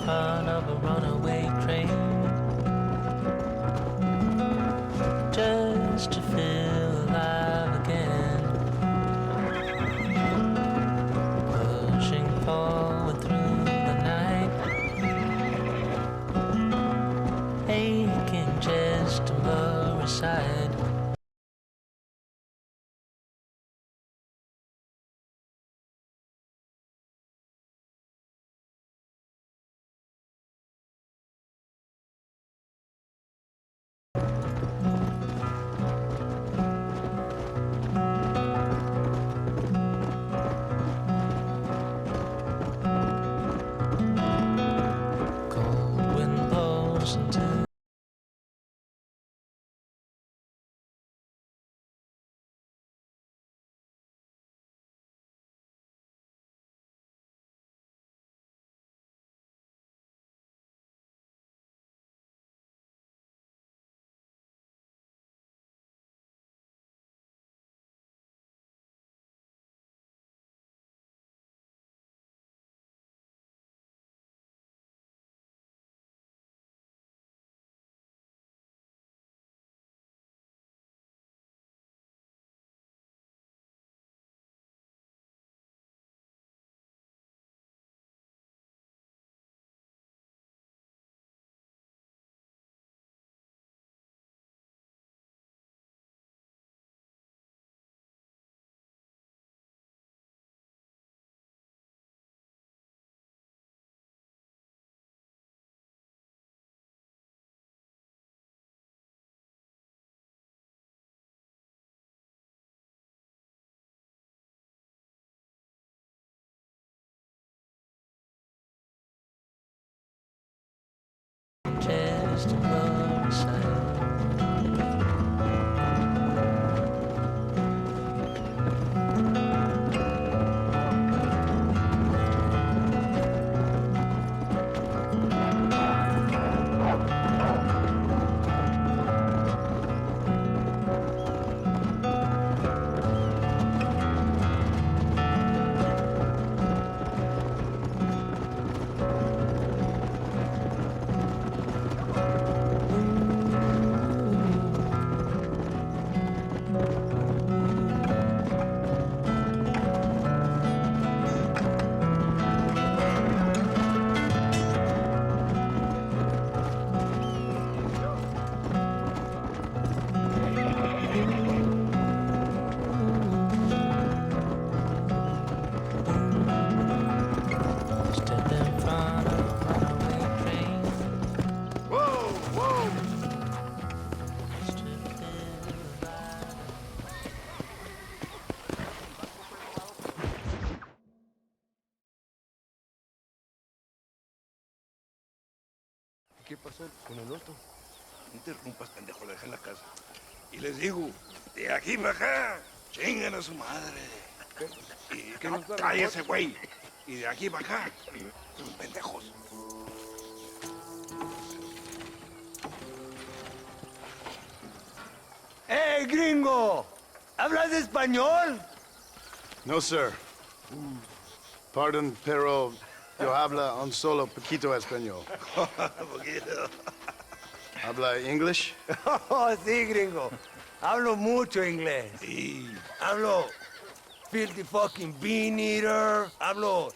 front of a runaway train, just to feel alive again, pushing forward through the night, aching just to blur aside. Cold wind blows into just to blur aside. Step in front of a runaway train, Whoa, whoa! just to feel alive. ¿Qué pasó con el otro? No interrumpas, pendejo, lo dejé en la casa. Y les digo, de aquí para acá, chingan a su madre. ¿Qué nos da Cállese, güey. Y de aquí para acá, son pendejos. ¡Hey, gringo! ¿Hablas español? No, sir. Pardon, pero yo habla un solo poquito español. Poquito. ¿Habla English? Oh, sí, gringo. Hablo mucho inglés. Sí. Hablo filthy fucking bean eater. Hablo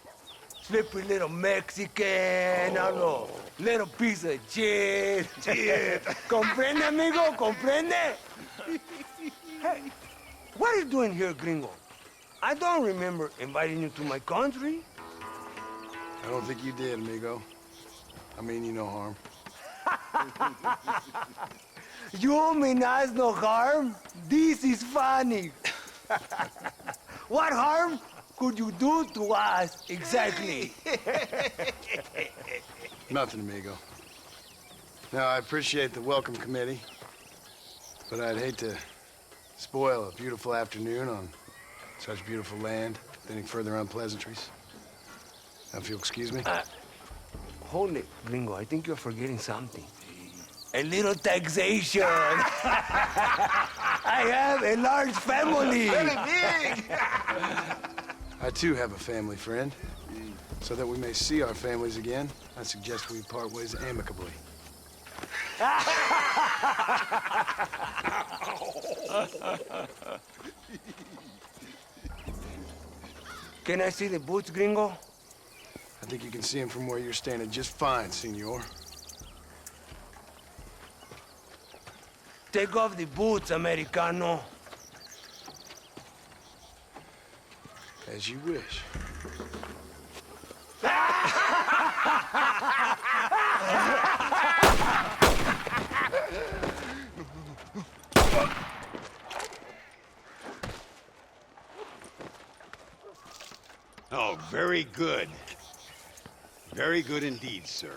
slippery little Mexican. Hablo little piece of shit. Shit. ¿Comprende, amigo? ¿Comprende? Hey, what are you doing here, gringo? I don't remember inviting you to my country. I don't think you did, amigo. I mean you no harm. You mean us no harm? This is funny. What harm could you do to us exactly? Nothing, amigo. Now, I appreciate the welcome committee, but I'd hate to spoil a beautiful afternoon on such beautiful land with any further unpleasantries. Now, if you'll excuse me. Hold it, gringo. I think you're forgetting something. A little taxation. I have a large family. Very big. I, too, have a family friend. So that we may see our families again, I suggest we part ways amicably. Can I see the boots, gringo? I think you can see him from where you're standing just fine, senor. Take off the boots, Americano. As you wish. Oh, very good. Very good indeed, sir.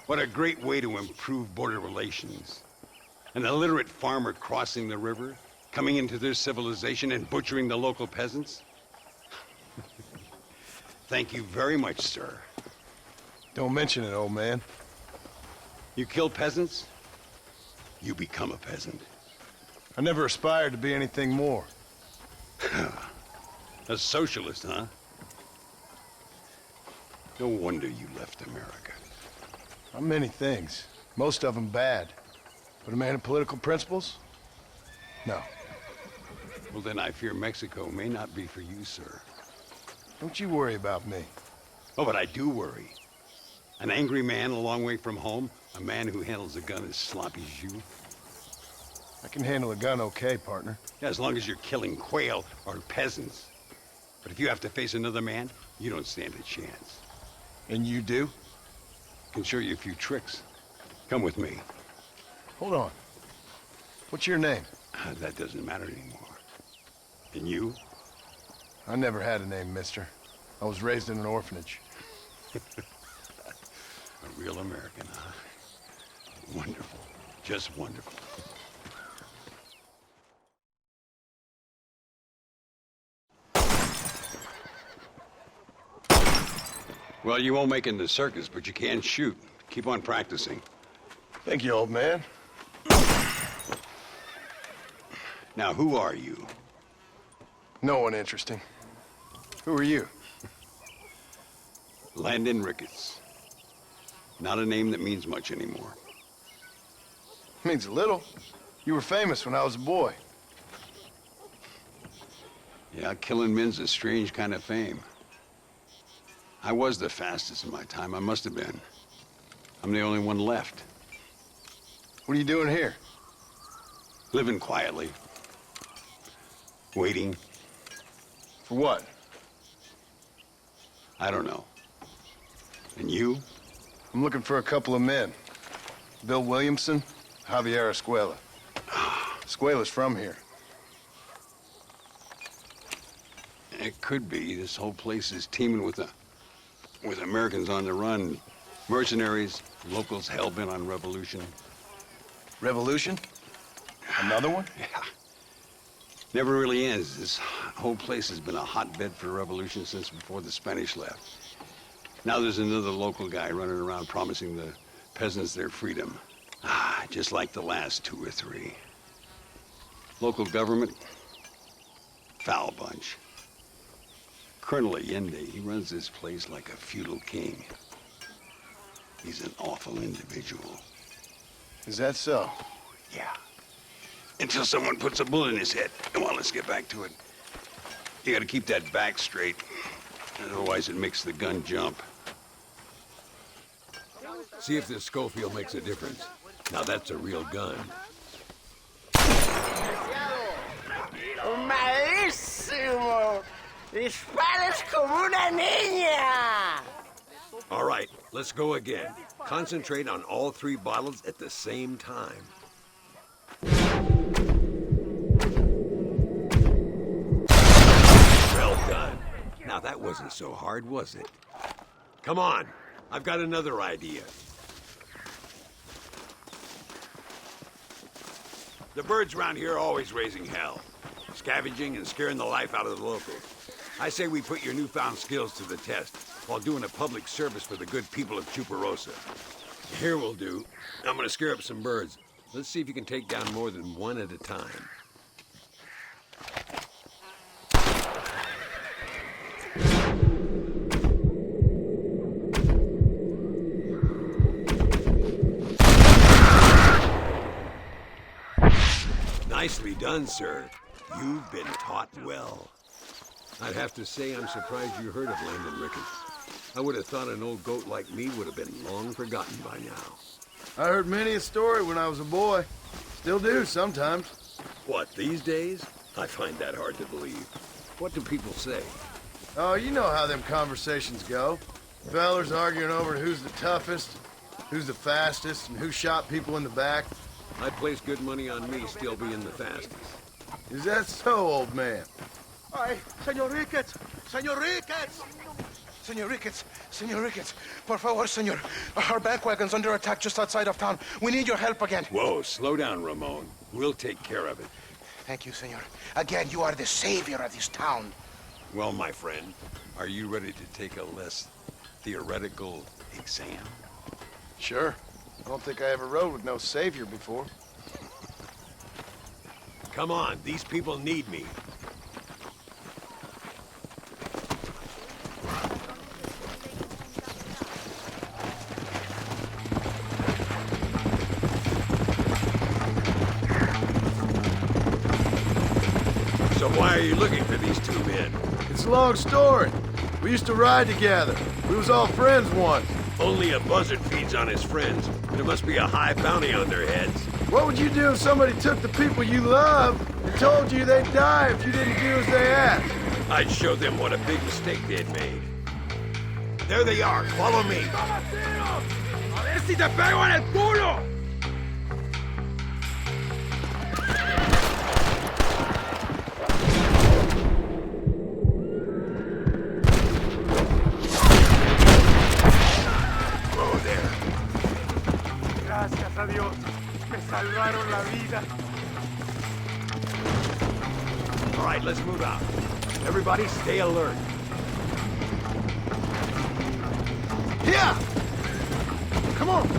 What a great way to improve border relations. An illiterate farmer crossing the river, coming into their civilization and butchering the local peasants? Thank you very much, sir. Don't mention it, old man. You kill peasants, you become a peasant. I never aspired to be anything more. A socialist, huh? No wonder you left America. I'm many things. Most of them bad. But a man of political principles? No. Well, then I fear Mexico may not be for you, sir. Don't you worry about me. Oh, but I do worry. An angry man a long way from home, a man who handles a gun as sloppy as you. I can handle a gun okay, partner. Yeah, as long as you're killing quail or peasants. But if you have to face another man, you don't stand a chance. And you do? Can show you a few tricks. Come with me. Hold on. What's your name? That doesn't matter anymore. And you? I never had a name, mister. I was raised in an orphanage. A real American, huh? Wonderful. Just wonderful. Well, you won't make it in the circus, but you can shoot. Keep on practicing. Thank you, old man. Now, who are you? No one interesting. Who are you? Landon Ricketts. Not a name that means much anymore. Means a little. You were famous when I was a boy. Yeah, killing men's a strange kind of fame. I was the fastest in my time. I must have been. I'm the only one left. What are you doing here? Living quietly. Waiting. For what? I don't know. And you? I'm looking for a couple of men. Bill Williamson, Javier Escuela. Escuela's from here. It could be. This whole place is teeming with Americans on the run. Mercenaries, locals hell-bent on revolution. Revolution? Another one? Yeah. Never really ends. This whole place has been a hotbed for revolution since before the Spanish left. Now there's another local guy running around promising the peasants their freedom. Just like the last two or three. Local government, foul bunch. Colonel Allende, he runs this place like a feudal king. He's an awful individual. Is that so? Yeah. Until someone puts a bullet in his head. Come on, let's get back to it. You gotta keep that back straight. Otherwise it makes the gun jump. See if this Schofield makes a difference. Now that's a real gun. Malísimo! ¡Disparas como una niña! All right, let's go again. Concentrate on all three bottles at the same time. Well done. Now that wasn't so hard, was it? Come on, I've got another idea. The birds around here are always raising hell, scavenging and scaring the life out of the locals. I say we put your newfound skills to the test while doing a public service for the good people of Chuparosa. Here we'll do. I'm gonna scare up some birds. Let's see if you can take down more than one at a time. Nicely done, sir. You've been taught well. I'd have to say I'm surprised you heard of Landon Ricketts. I would have thought an old goat like me would have been long forgotten by now. I heard many a story when I was a boy. Still do sometimes. What, these days? I find that hard to believe. What do people say? Oh, you know how them conversations go. Fellers arguing over who's the toughest, who's the fastest, and who shot people in the back. I place good money on me still being the fastest. Is that so, old man? Ay, Señor Ricketts! Señor Ricketts! Señor Ricketts! Señor Ricketts! Por favor, señor. Our bank wagon's under attack just outside of town. We need your help again. Whoa, slow down, Ramon. We'll take care of it. Thank you, señor. Again, you are the savior of this town. Well, my friend, are you ready to take a less theoretical exam? Sure. I don't think I ever rode with no savior before. Come on, these people need me. So why are you looking for these two men? It's a long story. We used to ride together. We was all friends once. Only a buzzard feeds on his friends. There must be a high bounty on their heads. What would you do if somebody took the people you love and told you they'd die if you didn't do as they asked? I'd show them what a big mistake they'd made. There they are. Follow me. ¡A ver si te pego en el culo! Oh, there. Gracias a Dios. Me salvaron la vida. All right, let's move out. Everybody stay alert. Yeah! Come on!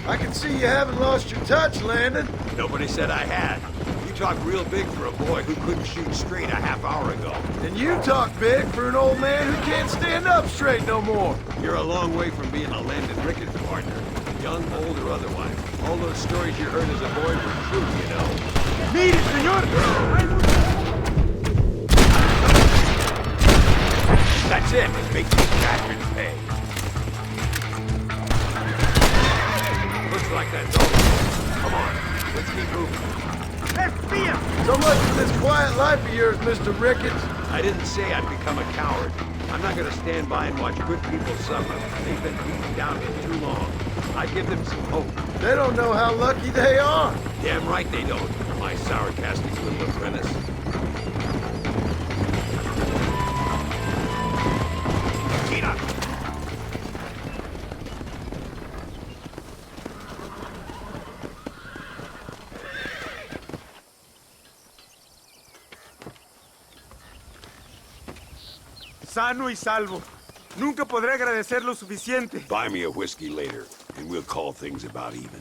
I can see you haven't lost your touch, Landon. Nobody said I had. You talk real big for a boy who couldn't shoot straight a half hour ago. And you talk big for an old man who can't stand up straight no more. You're a long way from being a Landon Ricketts partner. Young, old, or otherwise. All those stories you heard as a boy were true, you know. Mire, señor. That's it. Make these bastards pay. Looks like that's over. Come on. Let's keep moving. So much for this quiet life of yours, Mr. Ricketts. I didn't say I'd become a coward. I'm not gonna stand by and watch good people suffer. They've been beaten down for too long. I give them some hope. They don't know how lucky they are. Damn right they don't. My sarcastic little apprentice. Tina! Sano y salvo. Nunca podré agradecer lo suficiente. Buy me a whiskey later, and we'll call things about even.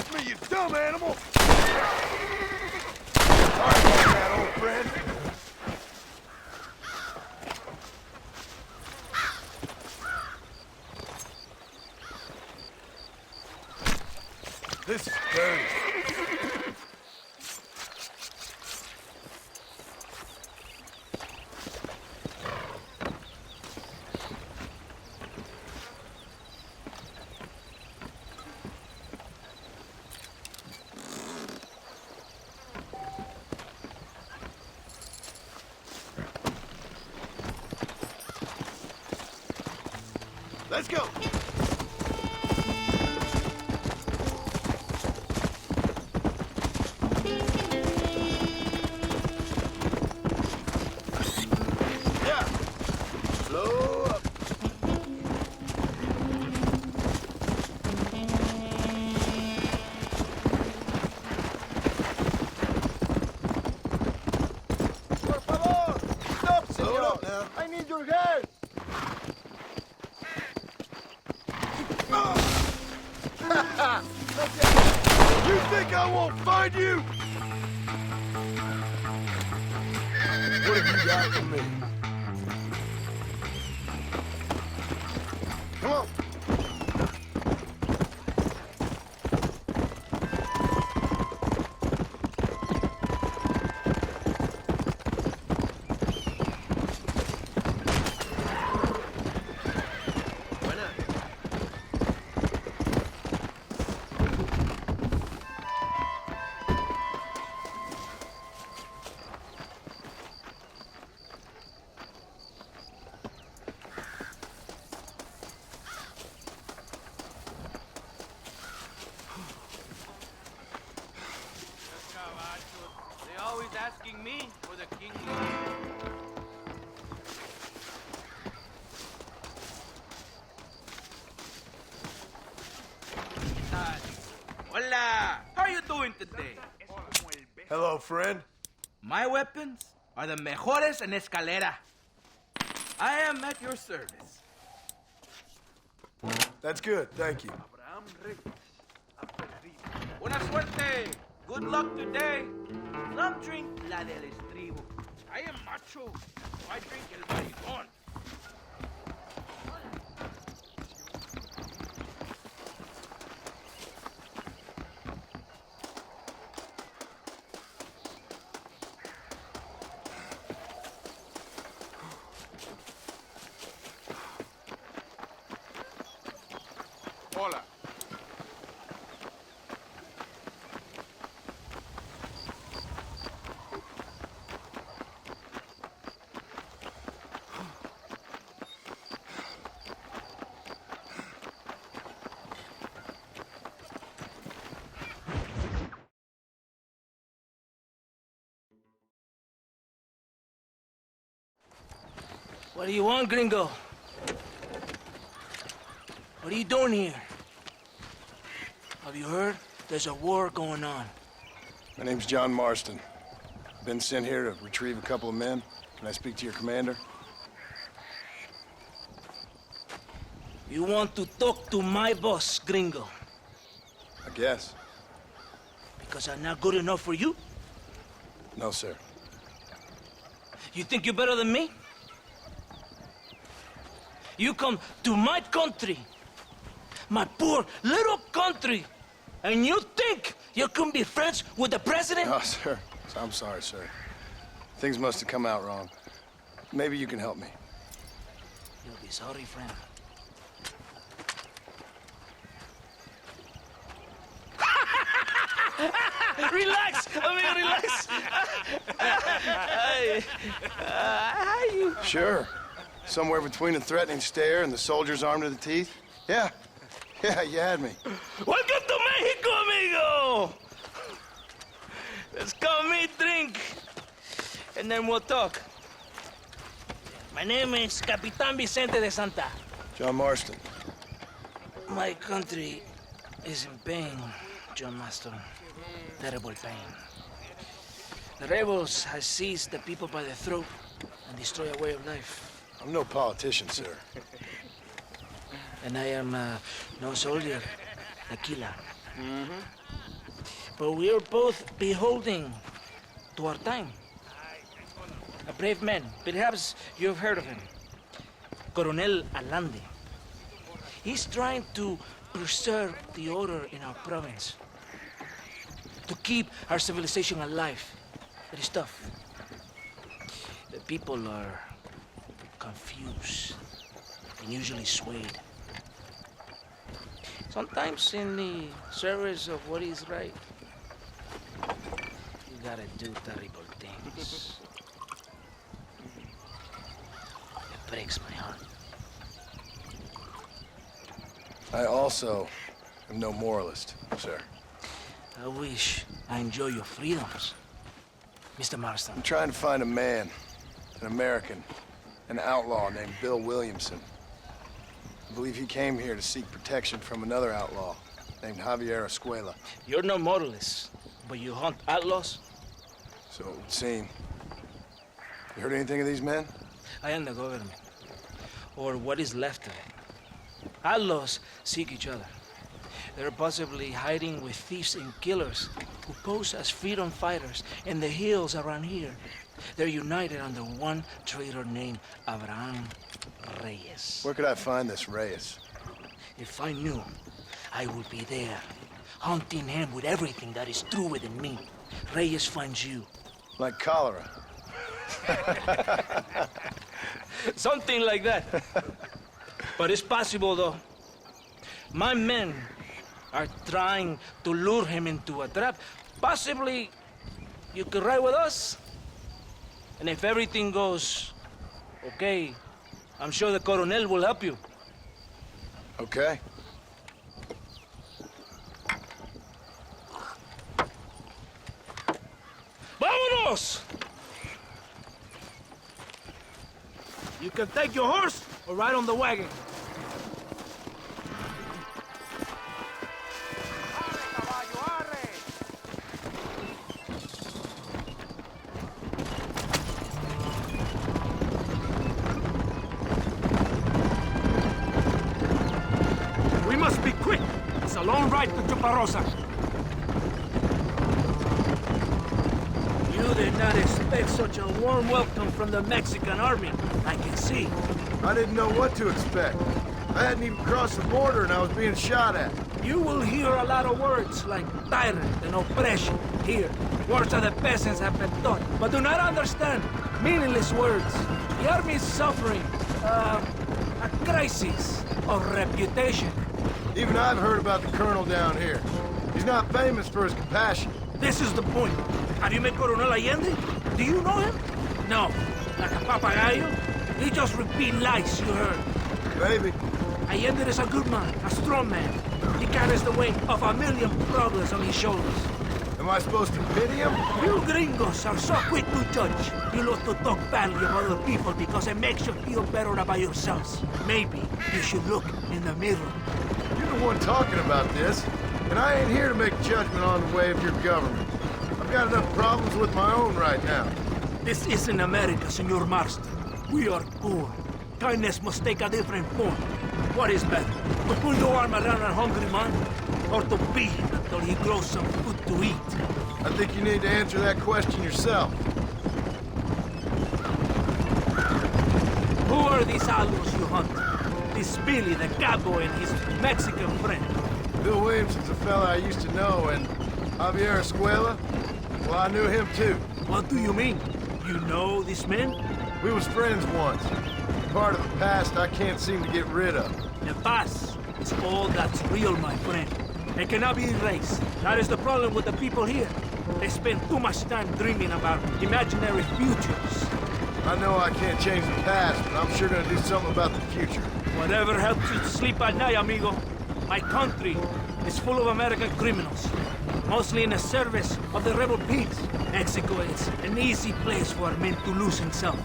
off me, you dumb animal! Sorry about that, old friend. This is dirty. Let's go. Yeah. Slow up. Por favor, stop, senor. I need your help. You think I won't find you? What have you got for me? Come on. They always asking me for the king. Hola! How are you doing today? Hello, friend. My weapons are the mejores en escalera. I am at your service. That's good, thank you. Buena suerte. Good luck today. Some drink la del estribo. I am macho. I drink el maricón. Hola. What do you want, gringo? What are you doing here? Have you heard? There's a war going on. My name's John Marston. Been sent here to retrieve a couple of men. Can I speak to your commander? You want to talk to my boss, gringo? I guess. Because I'm not good enough for you? No, sir. You think you're better than me? You come to my country, my poor little country, and you think you can be friends with the president? Oh, sir. I'm sorry, sir. Things must have come out wrong. Maybe you can help me. You'll be sorry, friend. Relax! Relax! How you... Sure. Somewhere between a threatening stare and the soldiers armed to the teeth? Yeah. Yeah, you had me. Welcome to Mexico, amigo! Let's come meet, drink, and then we'll talk. My name is Capitan Vicente de Santa. John Marston. My country is in pain, John Marston. Terrible pain. The rebels have seized the people by the throat and destroyed a way of life. I'm no politician, sir. And I am no soldier, a killer. But we are both beholding to our time. A brave man, perhaps you've heard of him. Coronel Allende. He's trying to preserve the order in our province. To keep our civilization alive. It is tough. The people are confused and usually swayed. Sometimes in the service of what is right, you gotta do terrible things. It breaks my heart. I also am no moralist, sir. I wish I enjoy your freedoms, Mr. Marston. I'm trying to find a man, an American, an outlaw named Bill Williamson. I believe he came here to seek protection from another outlaw named Javier Escuela. You're no moralist, but you hunt outlaws? So it would seem. You heard anything of these men? I am the government, or what is left of it. Outlaws seek each other. They're possibly hiding with thieves and killers who pose as freedom fighters in the hills around here. They're united under one traitor named Abraham Reyes. Where could I find this Reyes? If I knew, I would be there, hunting him with everything that is true within me. Reyes finds you. Like cholera. Something like that. But it's possible, though. My men are trying to lure him into a trap. Possibly, you could ride with us. And if everything goes okay, I'm sure the Coronel will help you. Okay. Vámonos! You can take your horse or ride on the wagon. We must be quick. It's a long ride to Chuparosa. You did not expect such a warm welcome from the Mexican army, I can see. I didn't know what to expect. I hadn't even crossed the border and I was being shot at. You will hear a lot of words like tyrant and oppression here. Words that the peasants have been taught, but do not understand. Meaningless words. The army is suffering a crisis of reputation. Even I've heard about the colonel down here. He's not famous for his compassion. This is the point. Have you met Coronel Allende? Do you know him? No. Like a papagayo? He just repeat lies you heard. Maybe. Allende is a good man, a strong man. He carries the weight of 1,000,000 problems on his shoulders. Am I supposed to pity him? You gringos are so quick to judge. You love to talk badly about other people because it makes you feel better about yourselves. Maybe you should look in the mirror. You're the one talking about this, and I ain't here to make judgment on the way of your government. I've got enough problems with my own right now. This isn't America, Senor Marston. We are poor. Kindness must take a different form. What is better, to pull your arm around a hungry man, or to beat him until he grows some food to eat? I think you need to answer that question yourself. Who are these outlaws you hunt? This Billy, the cowboy, and his Mexican friend. Bill Williamson's a fella I used to know, and Javier Escuela, well, I knew him too. What do you mean? You know these men? We was friends once. Part of the past I can't seem to get rid of. The past is all that's real, my friend. It cannot be erased. That is the problem with the people here. They spend too much time dreaming about imaginary futures. I know I can't change the past, but I'm sure gonna do something about the future. Whatever helps you to sleep at night, amigo. My country is full of American criminals, mostly in the service of the rebel pigs. Mexico is an easy place for a man to lose himself,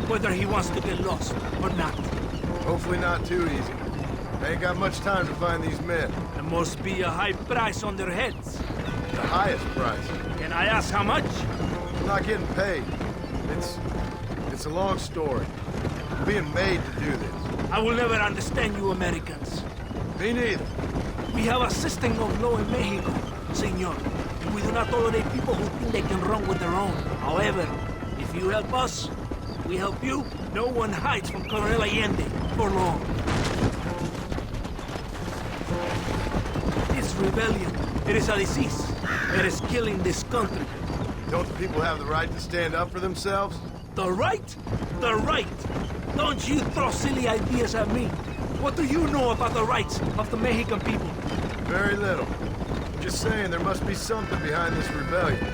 whether he wants to get lost or not. Hopefully not too easy. I ain't got much time to find these men. There must be a high price on their heads. The highest price. Can I ask how much? I'm not getting paid. It's a long story. I'm being made to do this. I will never understand you Americans. Me neither. We have a system of law in Mexico, senor. And we do not tolerate people who think they can run with their own. However, if you help us, we help you. No one hides from Colonel Allende for long. This rebellion, it is a disease. It is killing this country. Don't the people have the right to stand up for themselves? The right? The right! Don't you throw silly ideas at me. What do you know about the rights of the Mexican people? Very little. Just saying there must be something behind this rebellion.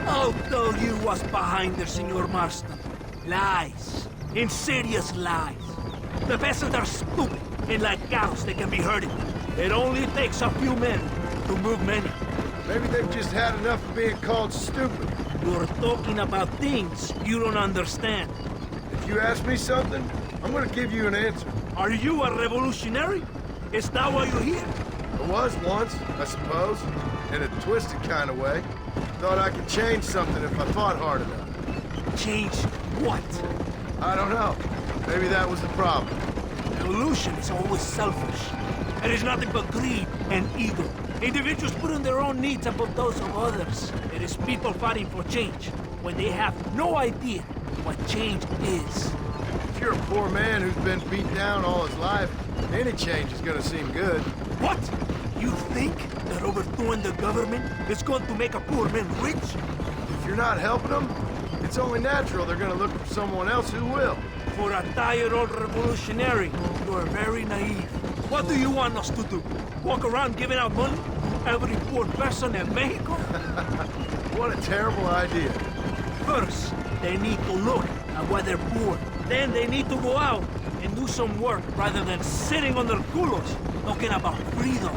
I'll tell you what's behind there, Senor Marston. Lies. Insidious lies. The peasants are stupid, and like cows, they can be herded. It only takes a few men to move many. Maybe they've just had enough of being called stupid. You're talking about things you don't understand. If you ask me something, I'm gonna give you an answer. Are you a revolutionary? Is that why you're here? I was once, I suppose, in a twisted kind of way. Thought I could change something if I fought hard enough. Change what? I don't know. Maybe that was the problem. Revolution is always selfish. It is nothing but greed and ego. Individuals putting their own needs above those of others. It is people fighting for change when they have no idea what change is. If you're a poor man who's been beat down all his life, any change is gonna seem good. What? You think that overthrowing the government is going to make a poor man rich? If you're not helping them, it's only natural they're gonna look for someone else who will. For a tired old revolutionary, you are very naive. What do you want us to do? Walk around giving out money to every poor person in Mexico? What a terrible idea. First, they need to look at why they're poor. Then they need to go out and do some work rather than sitting on their culos talking about freedom.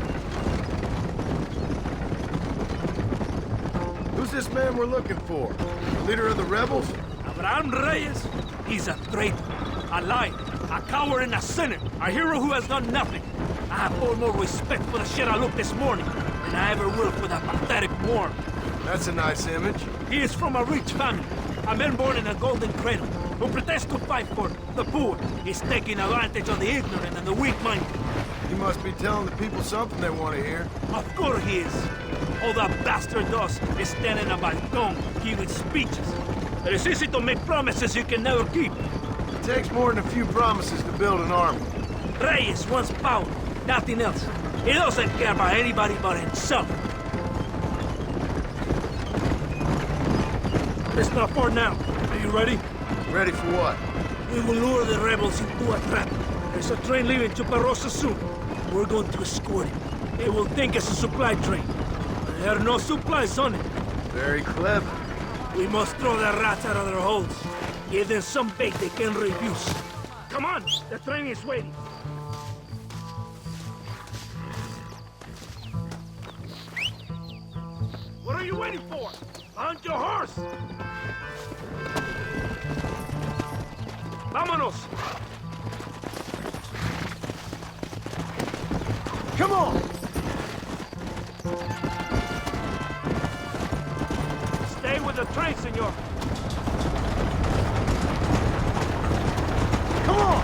Who's this man we're looking for? The leader of the rebels? Abraham Reyes, he's a traitor, a liar, a coward and a sinner, a hero who has done nothing. I have far more respect for the shit I looked this morning than I ever will for that pathetic worm. That's a nice image. He is from a rich family, a man born in a golden cradle, who pretends to fight for the poor. He's taking advantage of the ignorant and the weak-minded. He must be telling the people something they want to hear. Of course he is. All that bastard does is stand in a balcón giving speeches. It is easy to make promises you can never keep. It takes more than a few promises to build an army. Reyes wants power, nothing else. He doesn't care about anybody but himself. It's not far now. Are you ready? Ready for what? We will lure the rebels into a trap. There's a train leaving to Barrosa soon. We're going to escort it. They will think it's a supply train. But there are no supplies on it. Very clever. We must throw the rats out of their holes. Give them some bait they can refuse. Come on, the train is waiting. What are you waiting for? Mount your horse! Vámonos! Come on! Stay with the train, senor. Come on!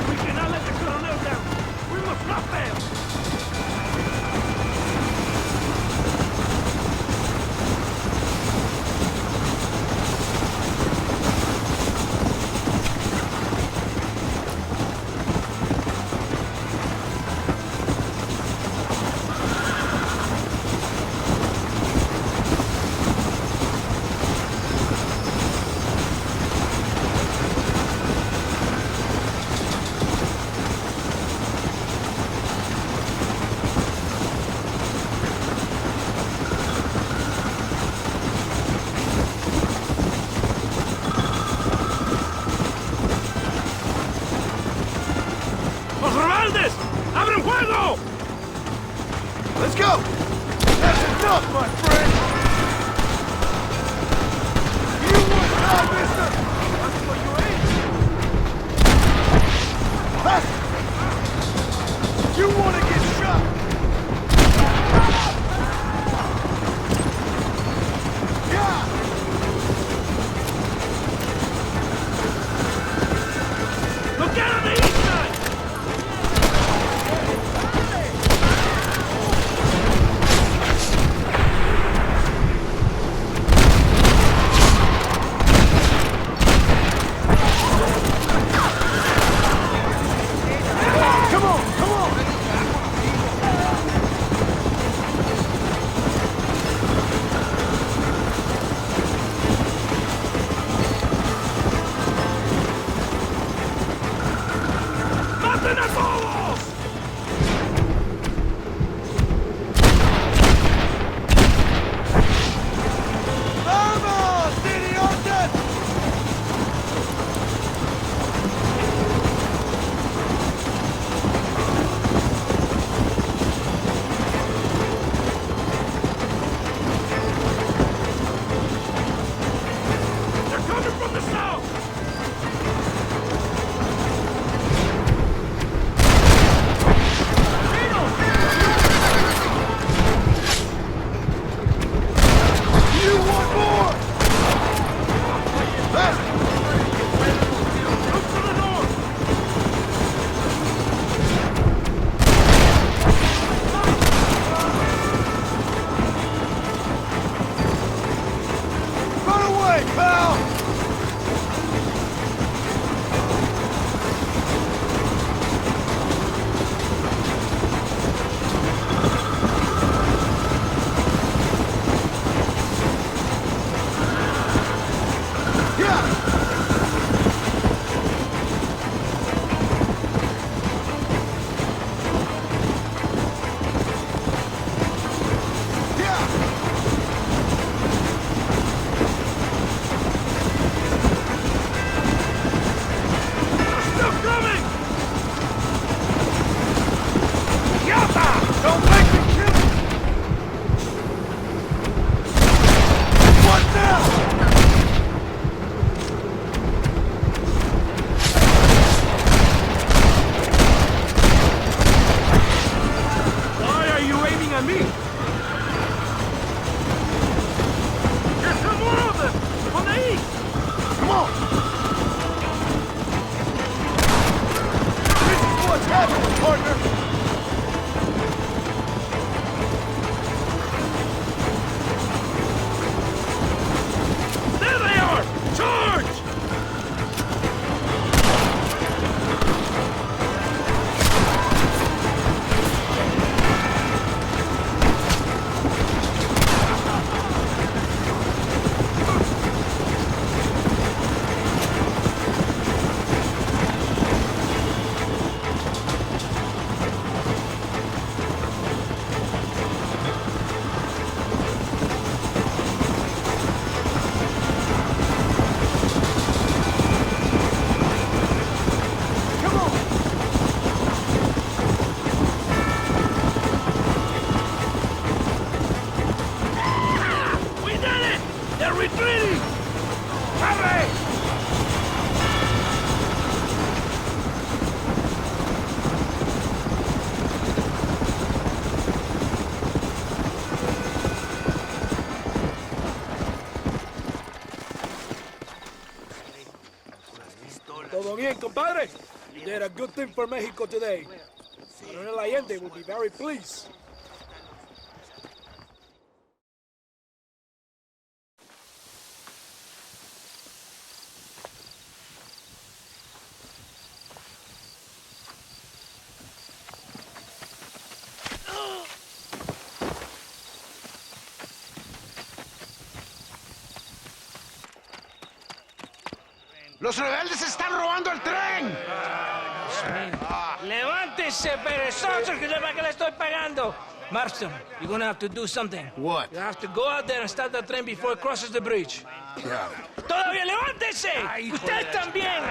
We cannot let the colonel down. We must not fail. Let's go! That's enough, my friend! You want help, mister? That's what you ain't! Faster! You want to get shot! Yeah! Look out on the east side! ¡Maten a todos! ¡Vamos, idiotas! They're coming from the south! You want more? Look to the north! Run away, pal! Still coming! Don't make me kill you! What now? Why are you aiming at me? There's some more of them! On the east! Come on! This is what's happening, partner! There they are! Charge! We did it! They're retreating! Hurry! Todo bien, compadre? You did a good thing for Mexico today. Colonel Allende will be very pleased. ¡Los rebeldes están robando el tren! Levántese, perezosos, que para qué le estoy pagando. Marston, you're gonna have to do something. What? You have to go out there and start the train before it crosses the bridge. Yeah. ¡Todavía levántese! ¡Usted también!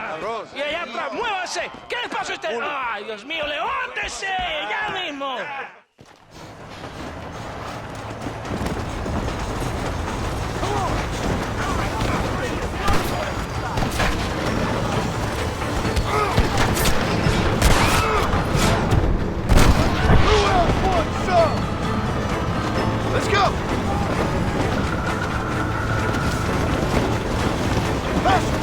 Y allá atrás, muévase. ¿Qué les pasa a usted? ¡Ay, Dios mío, levántese! ¡Ya mismo! Let's go! Faster!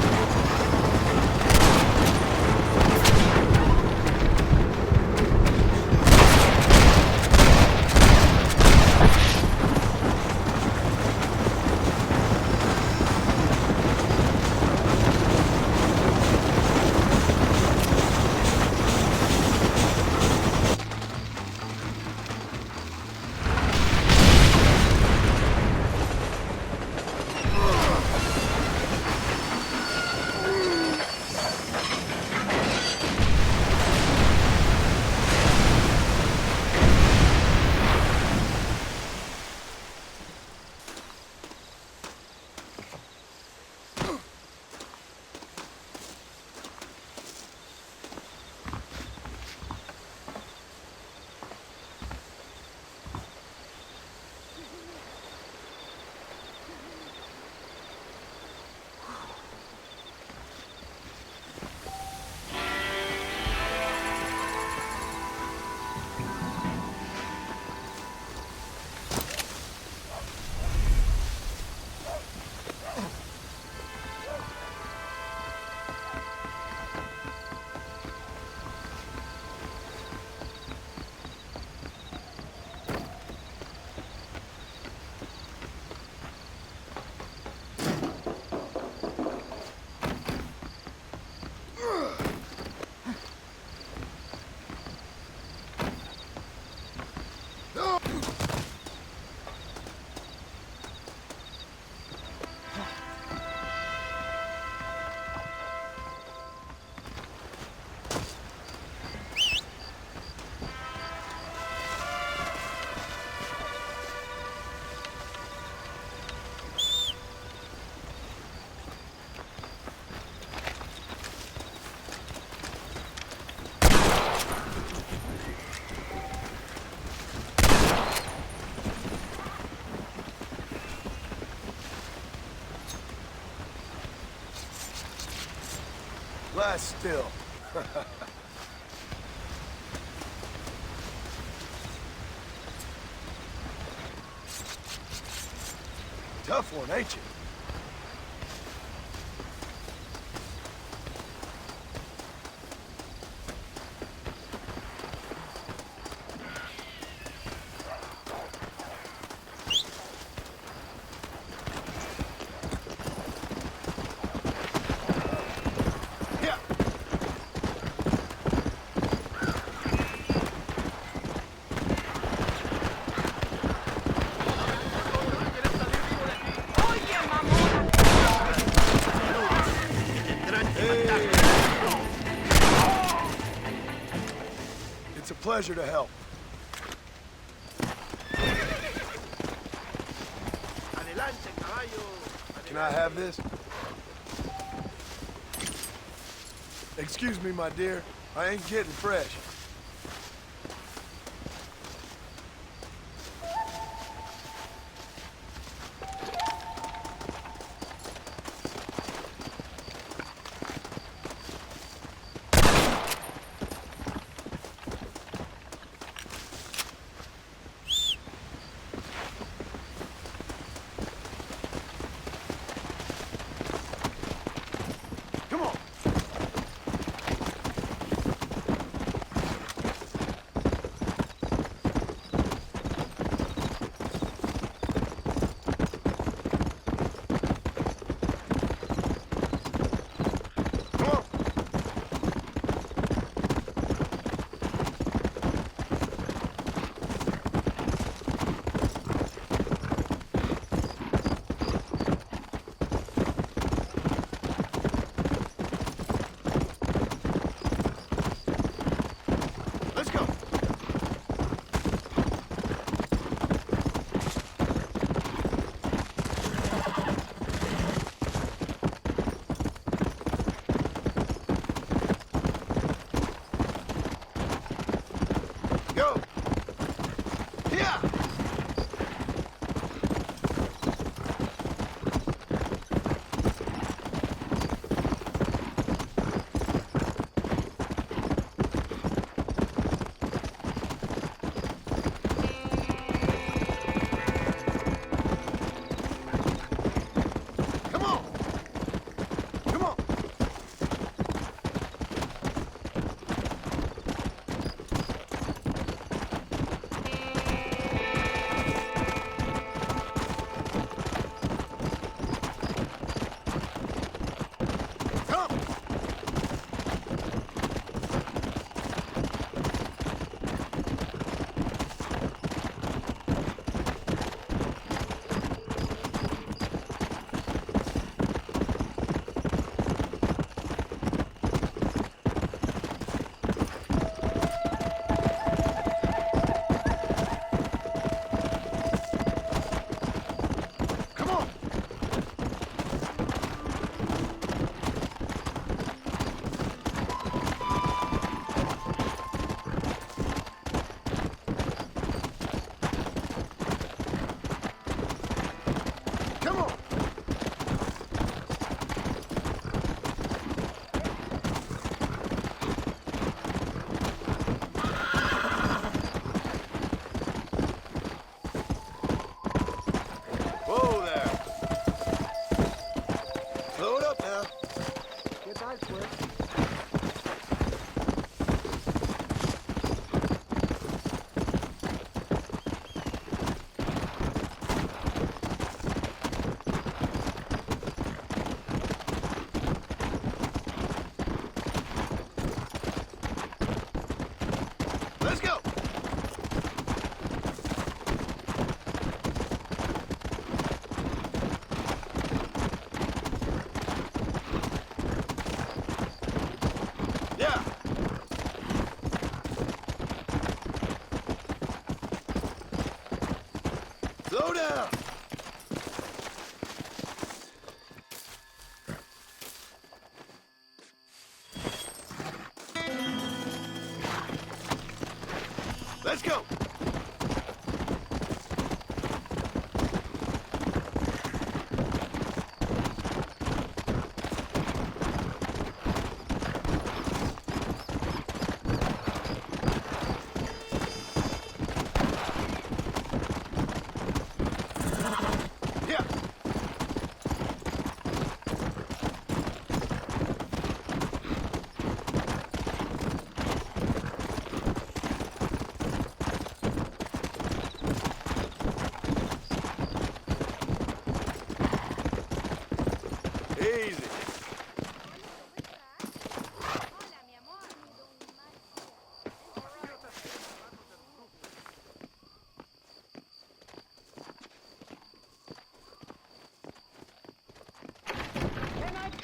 glass still. Tough one, ain't you? It's a pleasure to help. Can I have this? Excuse me, my dear. I ain't getting fresh. Come on. Let's go. Go. Yeah. Come on. Come on. Come. Come on. Come on. Whoa there. Slow it up now. Let's go. Yeah. Slow down. Let's go.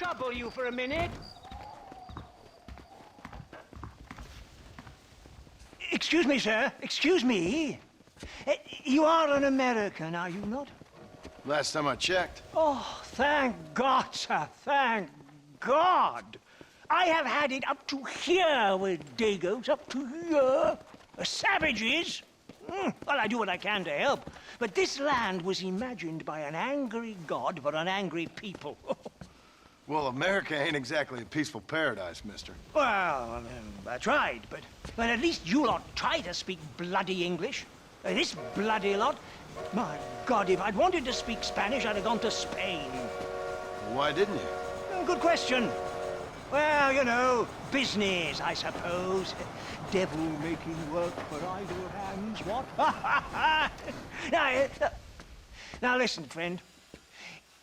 trouble you for a minute? Excuse me, sir. Excuse me. You are an American, are you not? Last time I checked. Oh, thank God, sir. Thank God. I have had it up to here with Dagos, up to here. Savages. Well, I do what I can to help. But this land was imagined by an angry God for an angry people. Well, America ain't exactly a peaceful paradise, mister. Well, I tried, but at least you lot try to speak bloody English. This bloody lot. My God, if I'd wanted to speak Spanish, I'd have gone to Spain. Why didn't you? Good question. Well, you know, business, I suppose. Devil making work for idle hands, what? Now, listen, friend.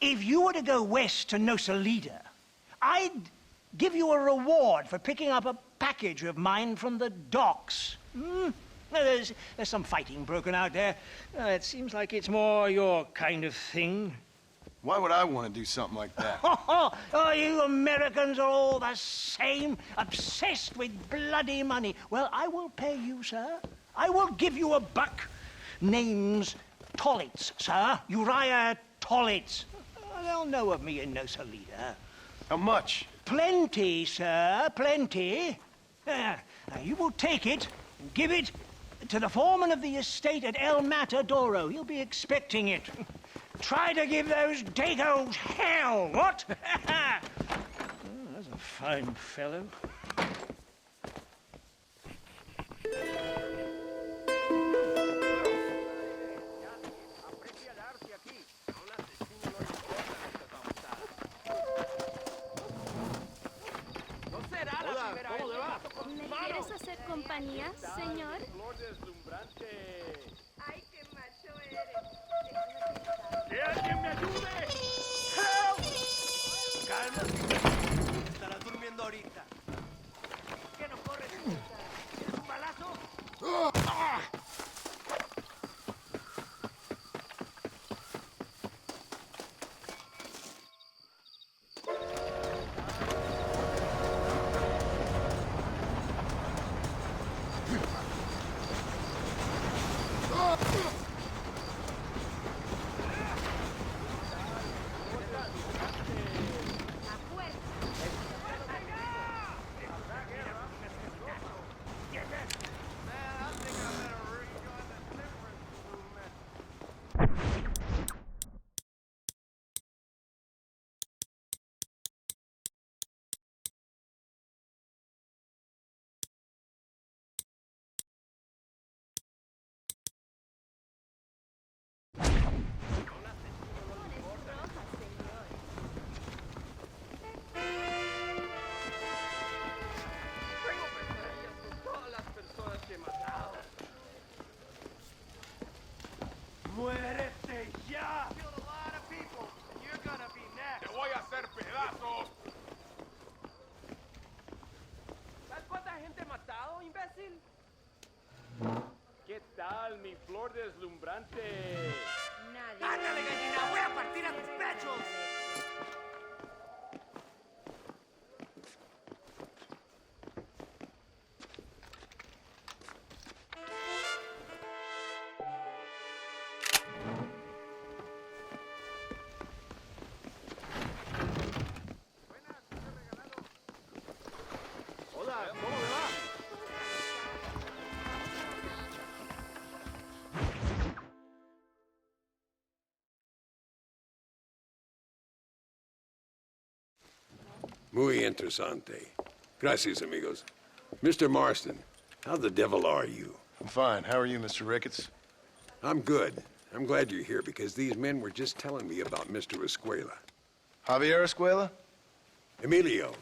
If you were to go west to Nosalida, I'd give you a reward for picking up a package of mine from the docks. There's some fighting broken out there. It seems like it's more your kind of thing. Why would I want to do something like that? Oh, you Americans are all the same, obsessed with bloody money. Well, I will pay you, sir. I will give you a buck. Name's Tollitz, sir. Uriah Tollitz. They'll know of me in Nosalida. How much? Plenty, sir, plenty. Now, you will take it and give it to the foreman of the estate at El Matadoro. He'll be expecting it. Try to give those Dagos hell, what? That's a fine fellow. ¿Me quieres hacer compañía, señor? Ay, qué macho eres. ¡Que alguien me ayude! Calma. Estarás durmiendo ahorita. ¿Qué no corres? ¿Quieres un balazo? ¡Muérete ya! ¡Te voy a hacer pedazos! ¿Sabes cuánta gente he matado, imbécil? ¿Qué tal, mi flor deslumbrante? Nadie. ¡Ándale, gallina! ¡Voy a partir a tus pechos! Hola, ¿cómo me va? Muy interesante. Gracias, amigos. Mr. Marston, how the devil are you? I'm fine. How are you, Mr. Ricketts? I'm good. I'm glad you're here because these men were just telling me about Mr. Escuela. Javier Escuela? Emilio,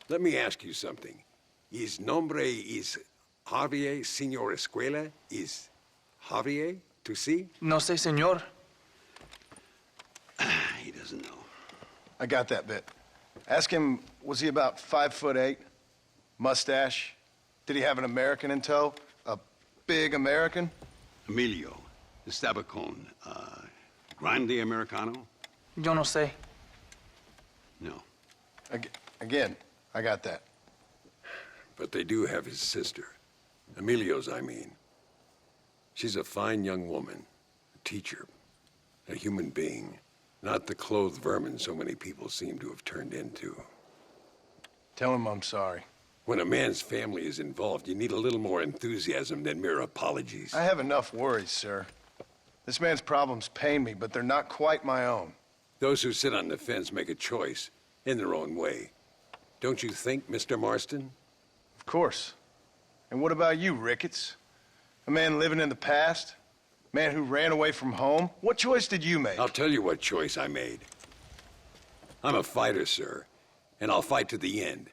let me ask you something. His nombre is Javier, Señor Escuela? Is Javier, to see? No sé, señor. He doesn't know. I got that bit. Ask him, was he about 5'8"? Mustache? Did he have an American in tow? A big American? Emilio, Estabacon, Grande Americano? Yo no sé. No. Again, I got that. But they do have his sister. Emilio's, I mean. She's a fine young woman, a teacher, a human being, not the clothed vermin so many people seem to have turned into. Tell him I'm sorry. When a man's family is involved, you need a little more enthusiasm than mere apologies. I have enough worries, sir. This man's problems pain me, but they're not quite my own. Those who sit on the fence make a choice, in their own way. Don't you think, Mr. Marston? Of course. And what about you, Ricketts? A man living in the past? A man who ran away from home? What choice did you make? I'll tell you what choice I made. I'm a fighter, sir, and I'll fight to the end.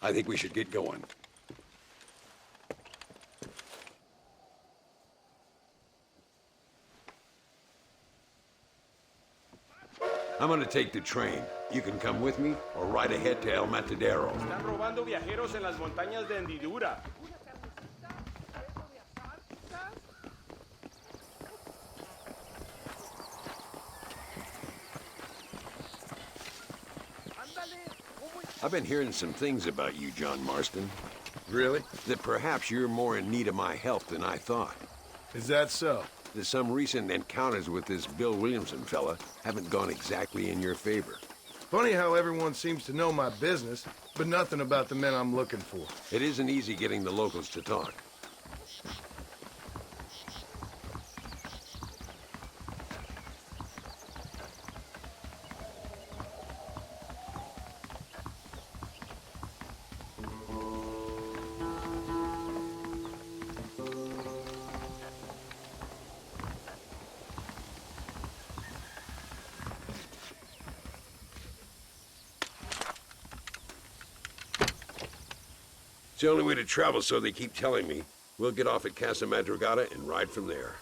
I think we should get going. I'm gonna take the train. You can come with me or ride ahead to El Matadero. Están robando viajeros en las montañas de Hendidura. I've been hearing some things about you, John Marston. Really? That perhaps you're more in need of my help than I thought. Is that so? That some recent encounters with this Bill Williamson fella haven't gone exactly in your favor. Funny how everyone seems to know my business, but nothing about the men I'm looking for. It isn't easy getting the locals to talk. It's the only way to travel, so they keep telling me. We'll get off at Casa Madrugada and ride from there.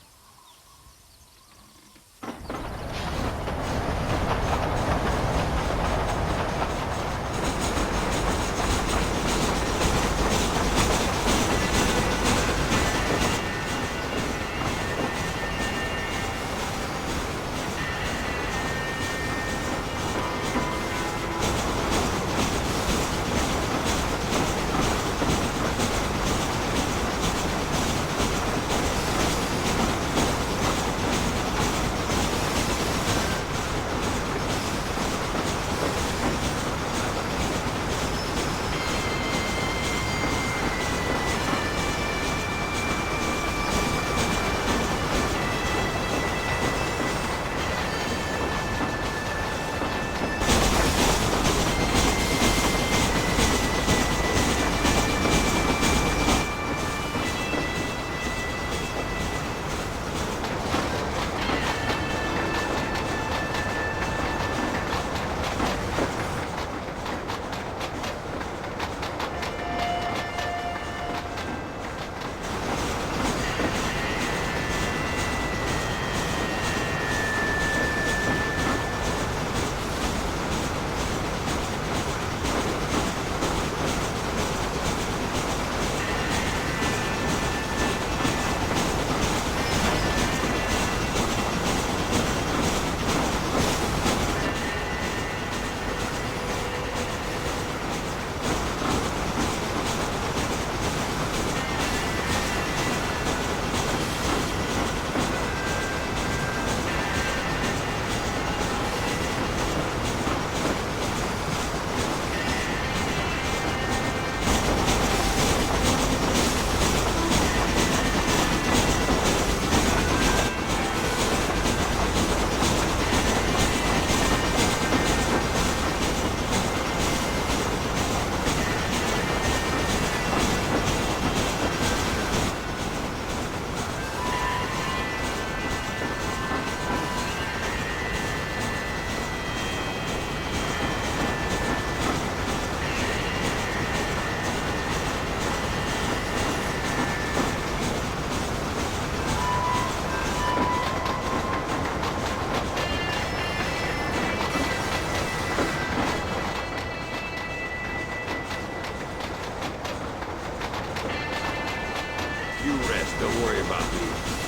Don't worry about me.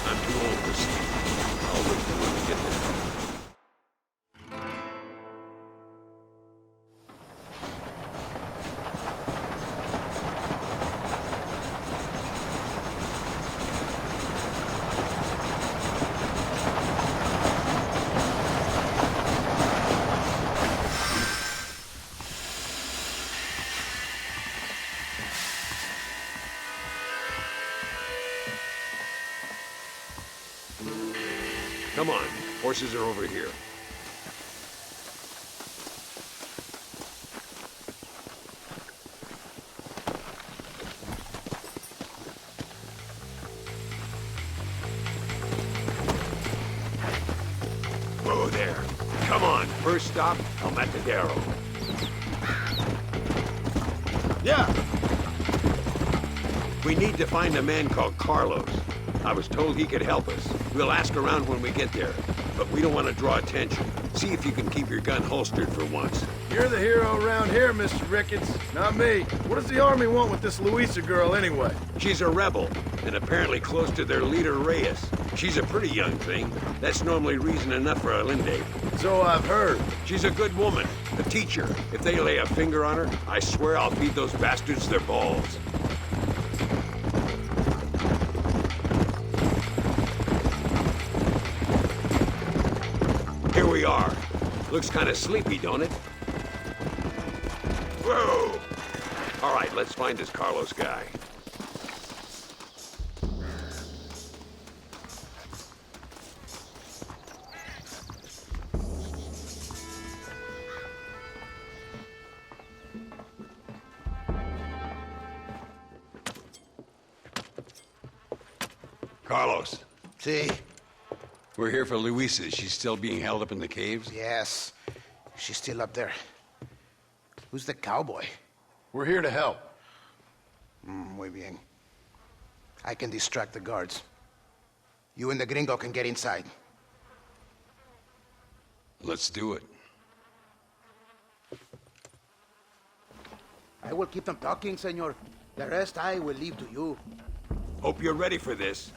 I'm too old for sleep. I'll wait till we get there. Come on, horses are over here. Whoa there. Come on, first stop, El Matadero. Yeah. We need to find a man called Carlos. I was told he could help us. We'll ask around when we get there, but we don't want to draw attention. See if you can keep your gun holstered for once. You're the hero around here, Mr. Ricketts, not me. What does the army want with this Luisa girl anyway? She's a rebel, and apparently close to their leader, Reyes. She's a pretty young thing. That's normally reason enough for Allende. So I've heard. She's a good woman, a teacher. If they lay a finger on her, I swear I'll feed those bastards their balls. Here we are. Looks kind of sleepy, don't it? Whoa! All right, let's find this Carlos guy. Carlos. See? We're here for Luisa. She's still being held up in the caves? Yes. She's still up there. Who's the cowboy? We're here to help. Muy bien. I can distract the guards. You and the gringo can get inside. Let's do it. I will keep them talking, senor. The rest I will leave to you. Hope you're ready for this.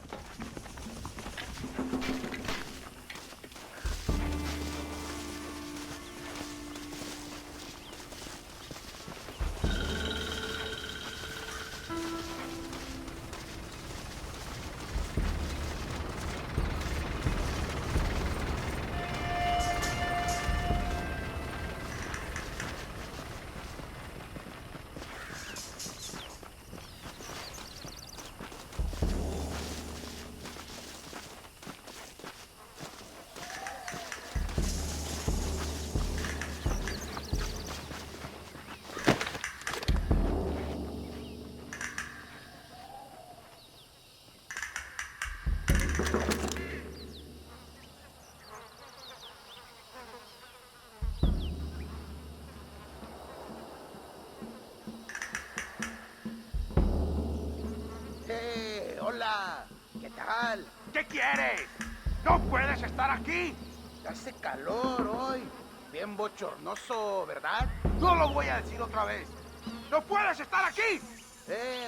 Hey, hola. ¿Qué tal? ¿Qué quieres? ¡No puedes estar aquí! Hace calor hoy. Bien bochornoso, ¿verdad? No lo voy a decir otra vez. ¡No puedes estar aquí!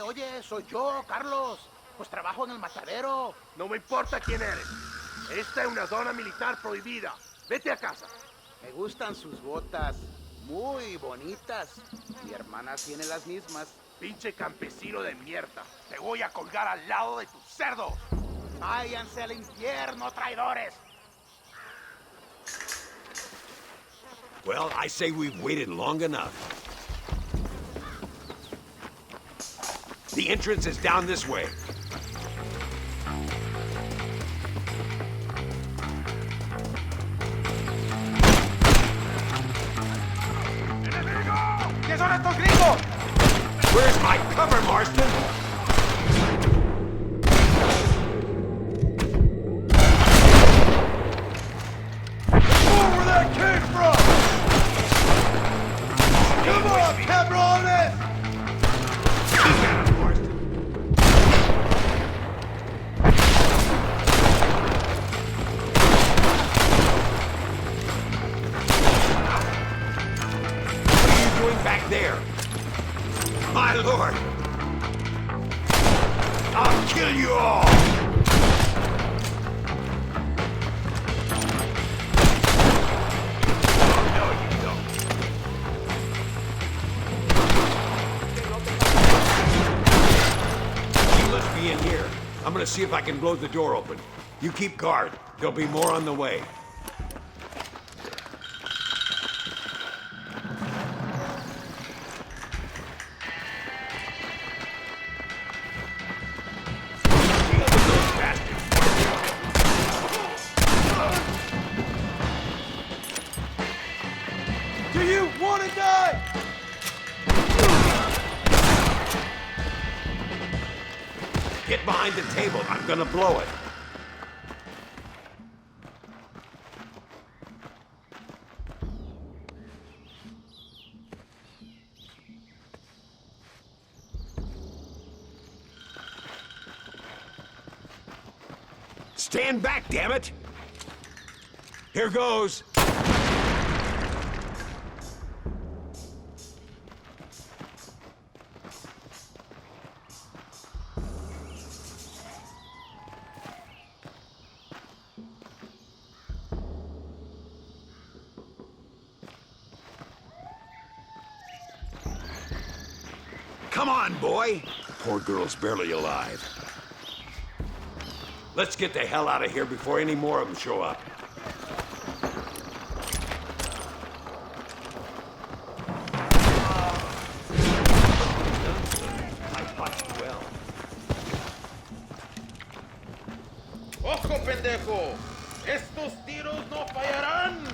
Oye, soy yo, Carlos. Pues trabajo en el matadero. No me importa quién eres. Esta es una zona militar prohibida. Vete a casa. Me gustan sus botas. Muy bonitas. Mi hermana tiene las mismas. Pinche campesino de mierda. Te voy a colgar al lado de tus cerdos. Váyanse al infierno, traidores. Well, I say we've waited long enough. The entrance is down this way. ¿Qué son estos gringos? Where's my cover, Marston? Where that came from? Come on, cabrones! What are you doing back there? My lord! I'll kill you all! No, you don't. You must be in here. I'm gonna see if I can blow the door open. You keep guard. There'll be more on the way. Get behind the table. I'm gonna blow it. Stand back, damn it! Here goes. Come on, boy! Poor girl's barely alive. Let's get the hell out of here before any more of them show up. I fought you well. ¡Ojo, pendejo! ¡Estos tiros no fallarán!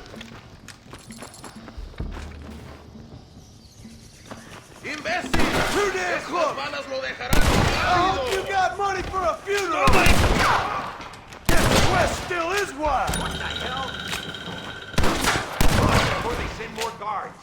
¡Imbécil! ¡Estas balas lo dejarán inválido! You got money for a funeral! Oh my God! Guess West still is one! What the hell? Before they send more guards.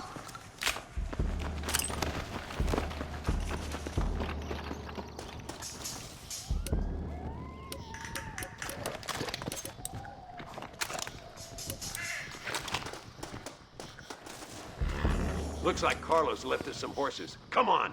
Looks like Carlos left us some horses. Come on!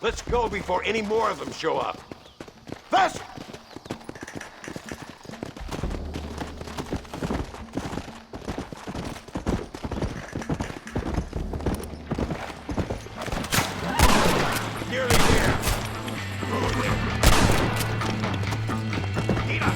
Let's go before any more of them show up. Faster! Nearly there. Eat up.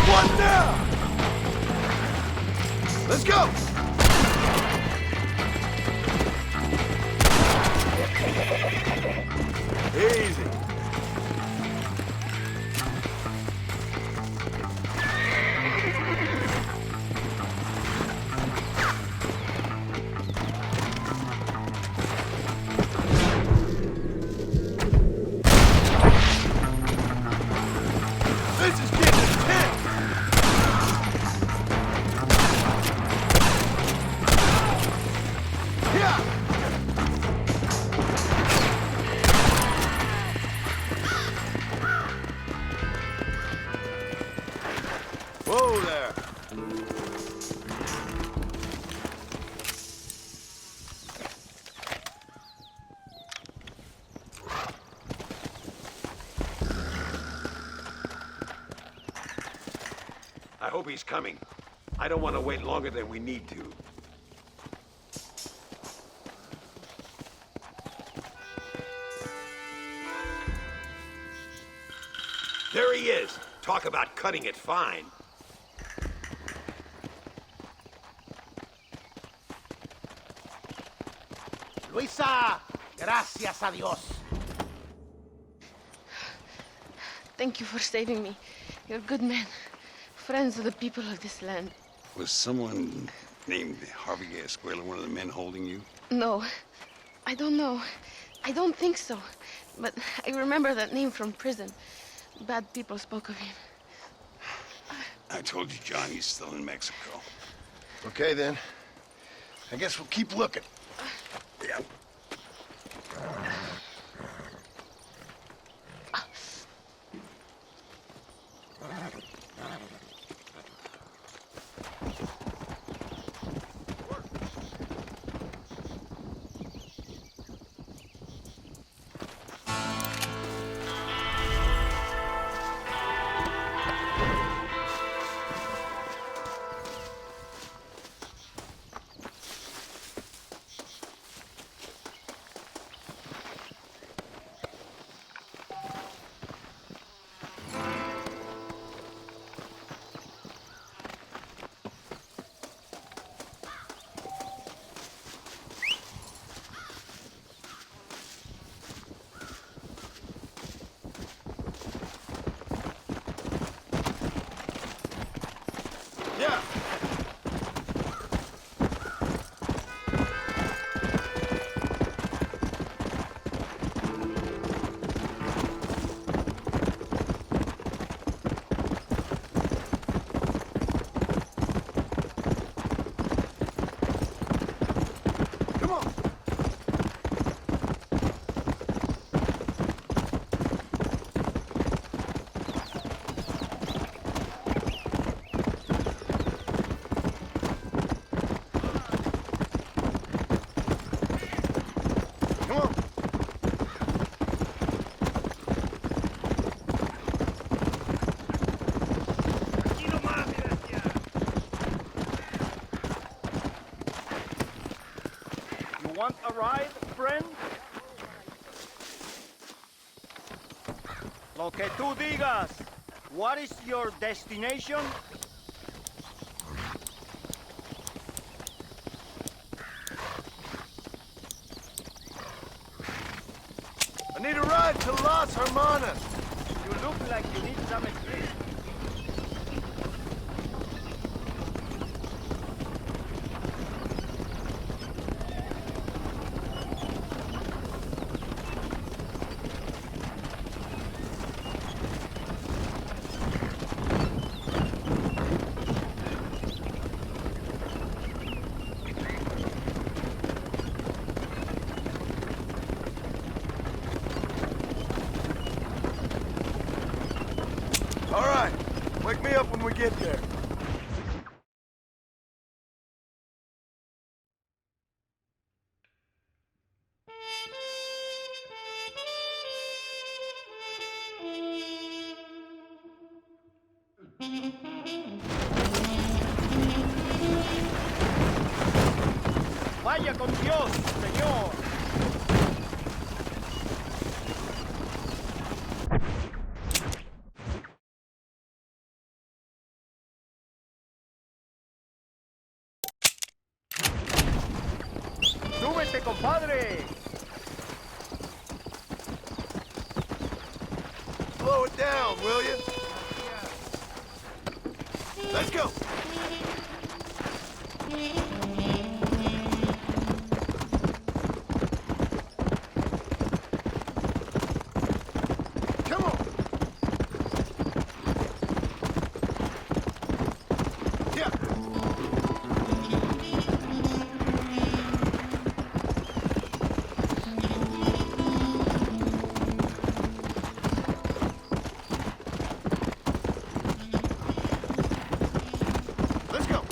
One down! Let's go! Easy. This is getting intense! Yeah! Whoa there. I hope he's coming. I don't want to wait longer than we need to. There he is. Talk about cutting it fine. Luisa, gracias a Dios. Thank you for saving me. You're good men. Friends of the people of this land. Was someone named Javier Escuela one of the men holding you? No, I don't know. I don't think so. But I remember that name from prison. Bad people spoke of him. I told you, John, he's still in Mexico. Okay, then. I guess we'll keep looking. Yeah. Lo que tú digas. What is your destination? I need a ride to Las Hermanas. You look like you need some sleep. All right. Wake me up when we get there. Vaya con Dios, señor. ¡Súbete, compadre! Slow it down, will you? Let's go. Come on. Yeah. Let's go.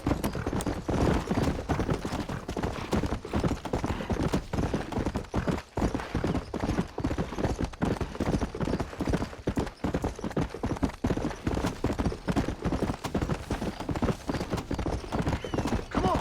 Come on.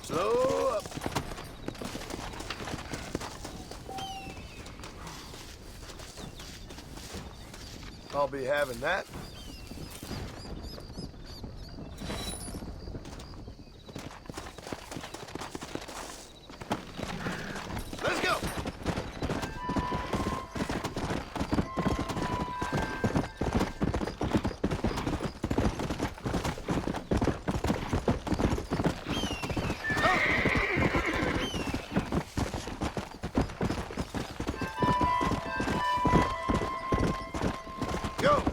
Slow up. I'll be having that. Let's go. Go.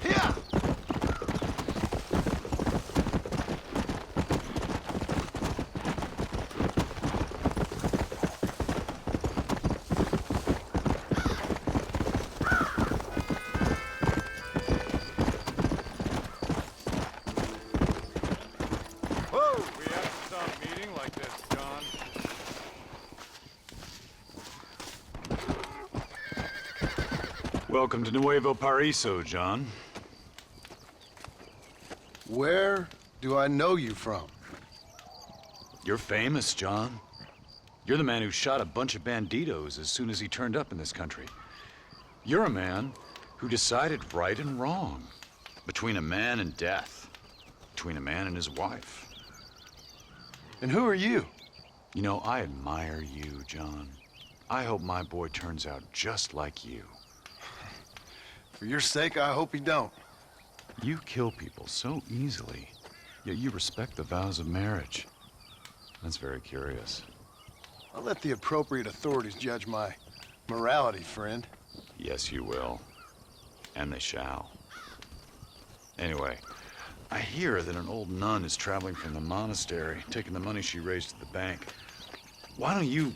Here. Whoa. We have to stop meeting like this, John. Welcome to Nuevo Paraiso, John. Where do I know you from? You're famous, John. You're the man who shot a bunch of banditos as soon as he turned up in this country. You're a man who decided right and wrong, between a man and death, between a man and his wife. And who are you? You know, I admire you, John. I hope my boy turns out just like you. For your sake, I hope you don't. You kill people so easily, yet you respect the vows of marriage. That's very curious. I'll let the appropriate authorities judge my morality, friend. Yes, you will. And they shall. Anyway, I hear that an old nun is traveling from the monastery, taking the money she raised to the bank. Why don't you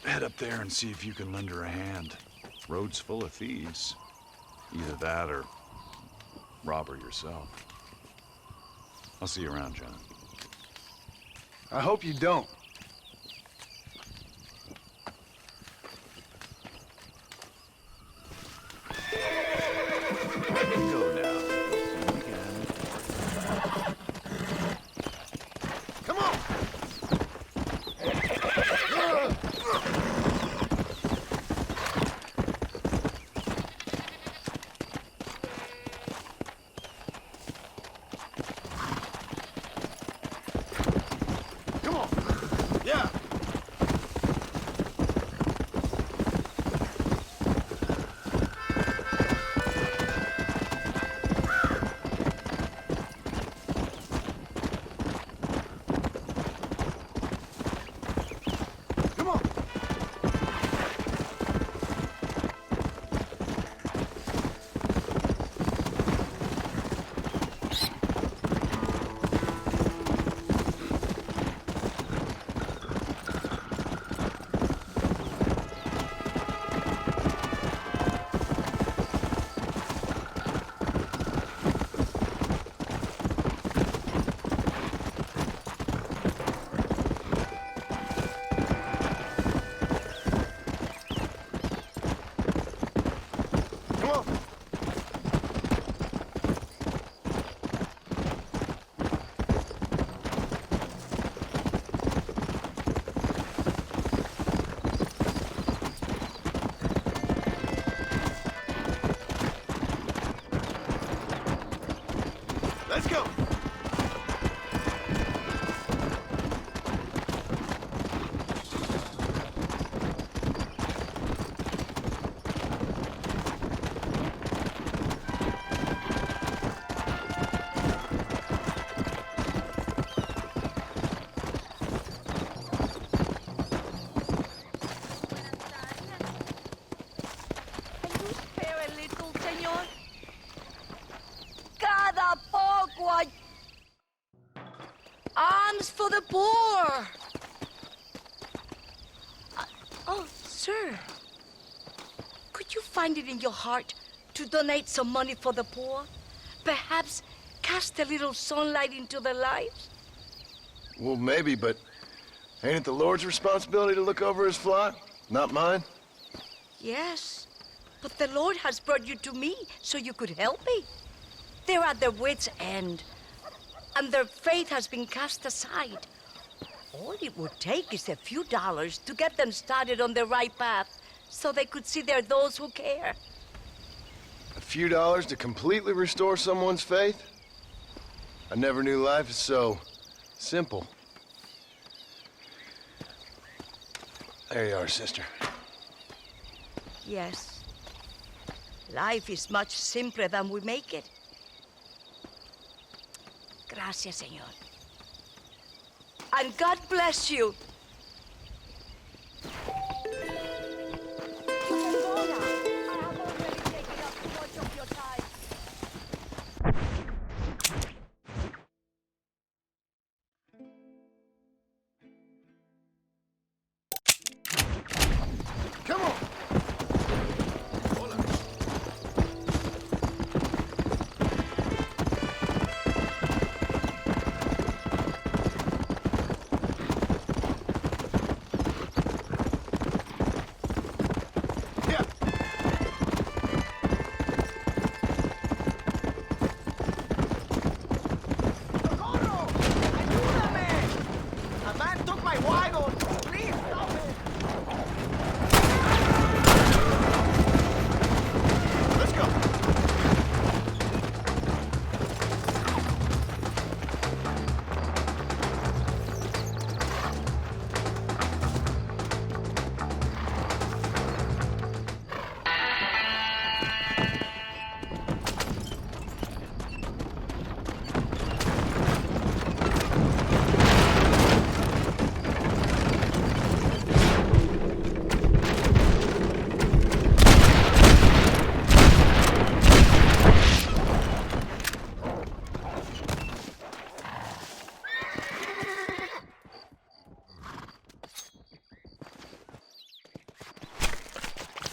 head up there and see if you can lend her a hand? Road's full of thieves. Either that or rob her yourself. I'll see you around, John. I hope you don't. Go now. Come on! Come on! Yeah! Come on! Come on! Let's go! Spare a little, señor. Cada poco hay... Alms for the poor. Oh, sir. Could you find it in your heart to donate some money for the poor? Perhaps cast a little sunlight into their lives? Well, maybe, but ain't it the Lord's responsibility to look over his flock? Not mine? Yes, but the Lord has brought you to me so you could help me. They're at their wits' end, and their faith has been cast aside. All it would take is a few dollars to get them started on the right path so they could see they're those who care. A few dollars to completely restore someone's faith? I never knew life is so simple. There you are, sister. Yes. Life is much simpler than we make it. Gracias, señor. And God bless you. Come on!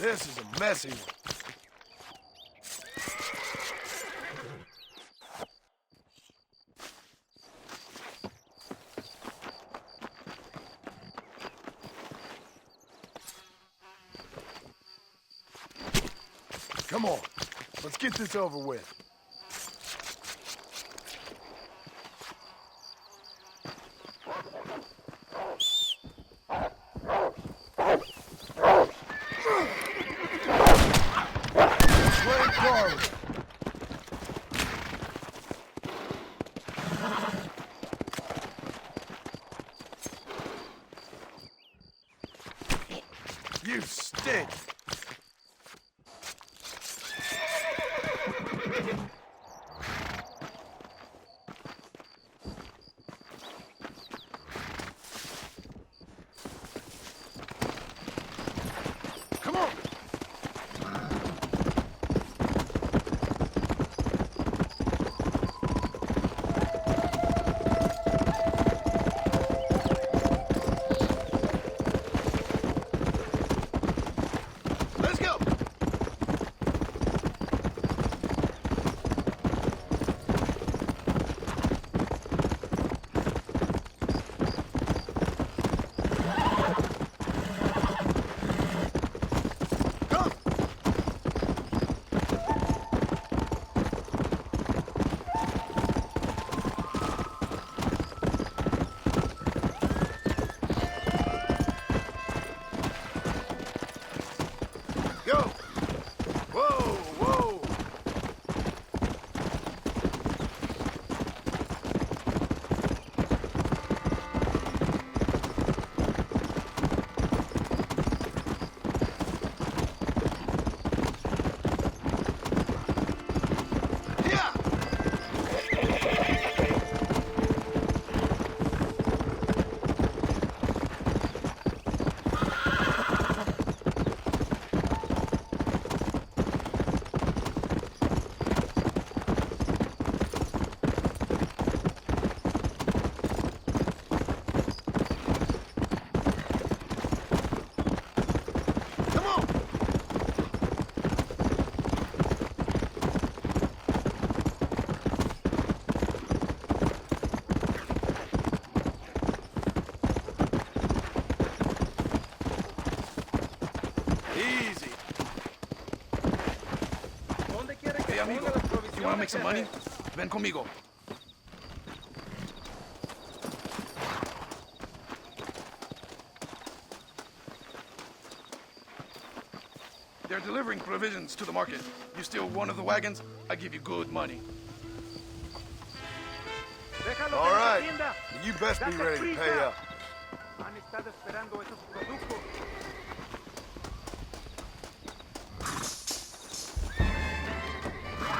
This is a messy one. Come on, let's get this over with. Great Carly. You stink. Come on. Let's go. Go. Whoa, whoa. Yeah. Come on. Easy. Hey, amigo, you want to make some money? Ven conmigo. They're delivering provisions to the market. You steal one of the wagons, I give you good money. All right. You best be ready to pay up. Han estado esperando esos productos.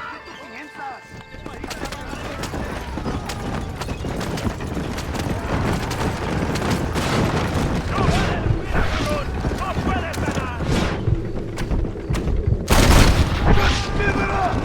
¿Qué tú piensas? ¡No puedes ganar! Give it up!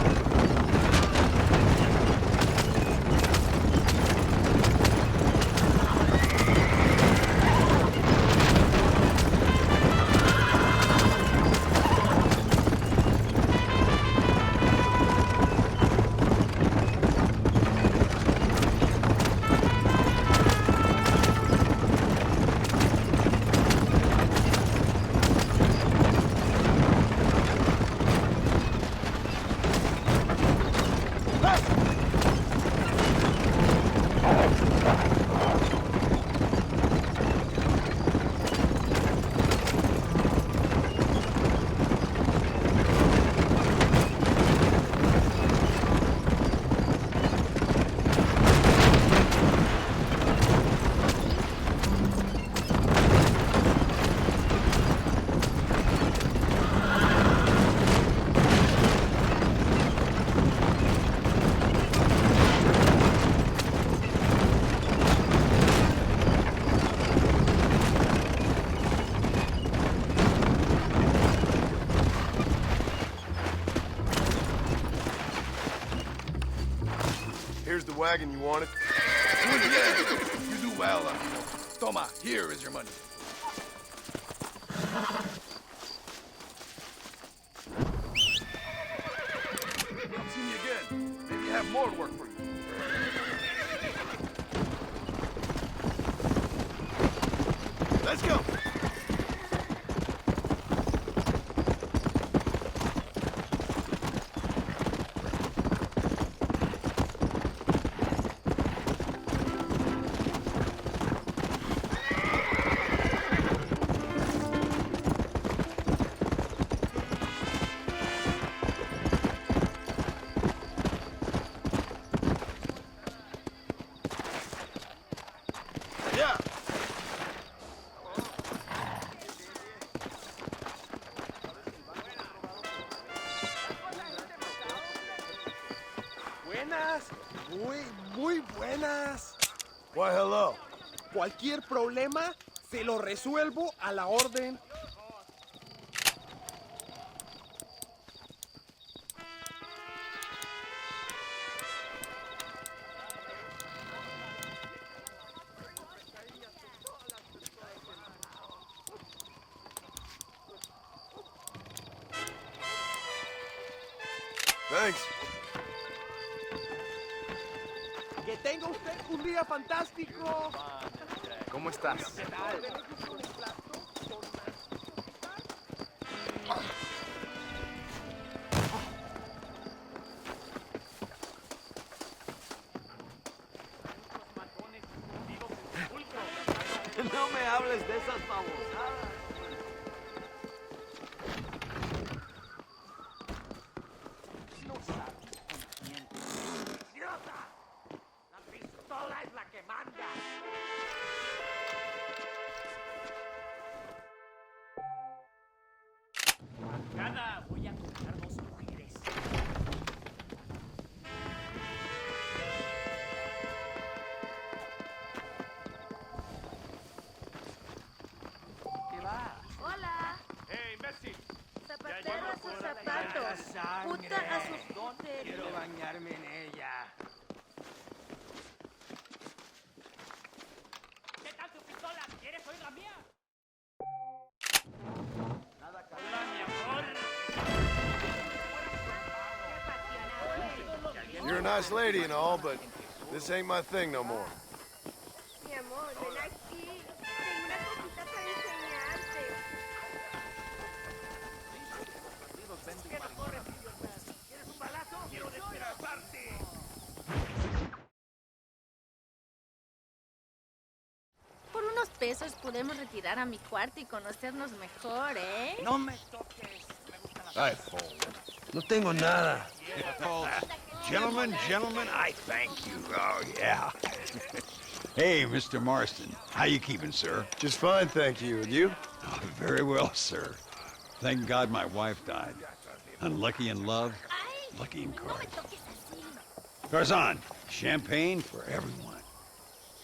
Here's the wagon you wanted. Muy bien. You do well, amigo. Toma, here is your money. more work for you. Let's go. Buenas, muy buenas. Why, hello. Cualquier problema se lo resuelvo a la orden. Thanks. Que tenga usted un día fantástico. ¿Cómo estás? No me hables de esas babosadas. No sabes con quién te metes, idiota. La pistola es la que manda. Cada voy a comprar 2 mujeres. ¿Qué va? Hola. ¡Hey, imbécil! Zapatero a sus zapatos. Puta a sus mujeres. Quiero bañarme en ella. ¿Qué tal tu pistola? ¿Quieres oír la mía? Nada, hola, mi amor. You're a nice lady and all, but this ain't my thing no more. Mi amor, ven aquí. Tengo una cosita para enseñarte. Que no corres, idiota. ¿Quieres un balazo? Quiero despedazarte. Por unos pesos podemos retirar a mi cuarto y conocernos mejor, ¿eh? No me toques. Me gustan las Ay, no tengo nada. Gentlemen, I thank you. Oh, yeah. Hey, Mr. Marston. How you keeping, sir? Just fine, thank you. And you? Oh, very well, sir. Thank God my wife died. Unlucky in love, lucky in cards. Garzon, champagne for everyone.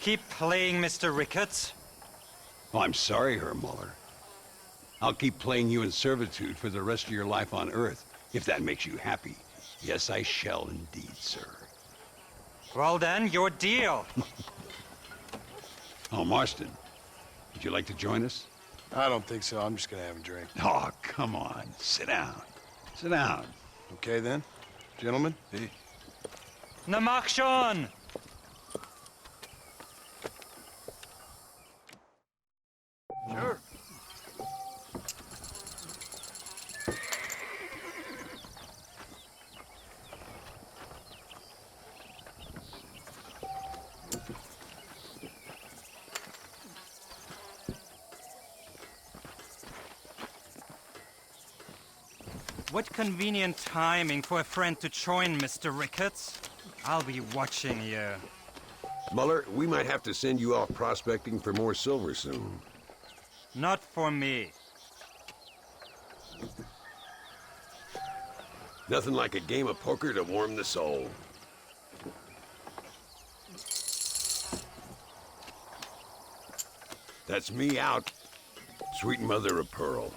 Keep playing, Mr. Ricketts. Oh, I'm sorry, Herr Muller. I'll keep playing you in servitude for the rest of your life on Earth, if that makes you happy. Yes, I shall indeed, sir. Well then, your deal. Oh, Marston, would you like to join us? I don't think so. I'm just gonna have a drink. Oh, come on. Sit down. Sit down. Okay, then. Gentlemen? Hey. Na mach schon! Sure. What convenient timing for a friend to join, Mr. Ricketts. I'll be watching you. Muller, we might have to send you off prospecting for more silver soon. Not for me. Nothing like a game of poker to warm the soul. That's me out, sweet mother of pearl.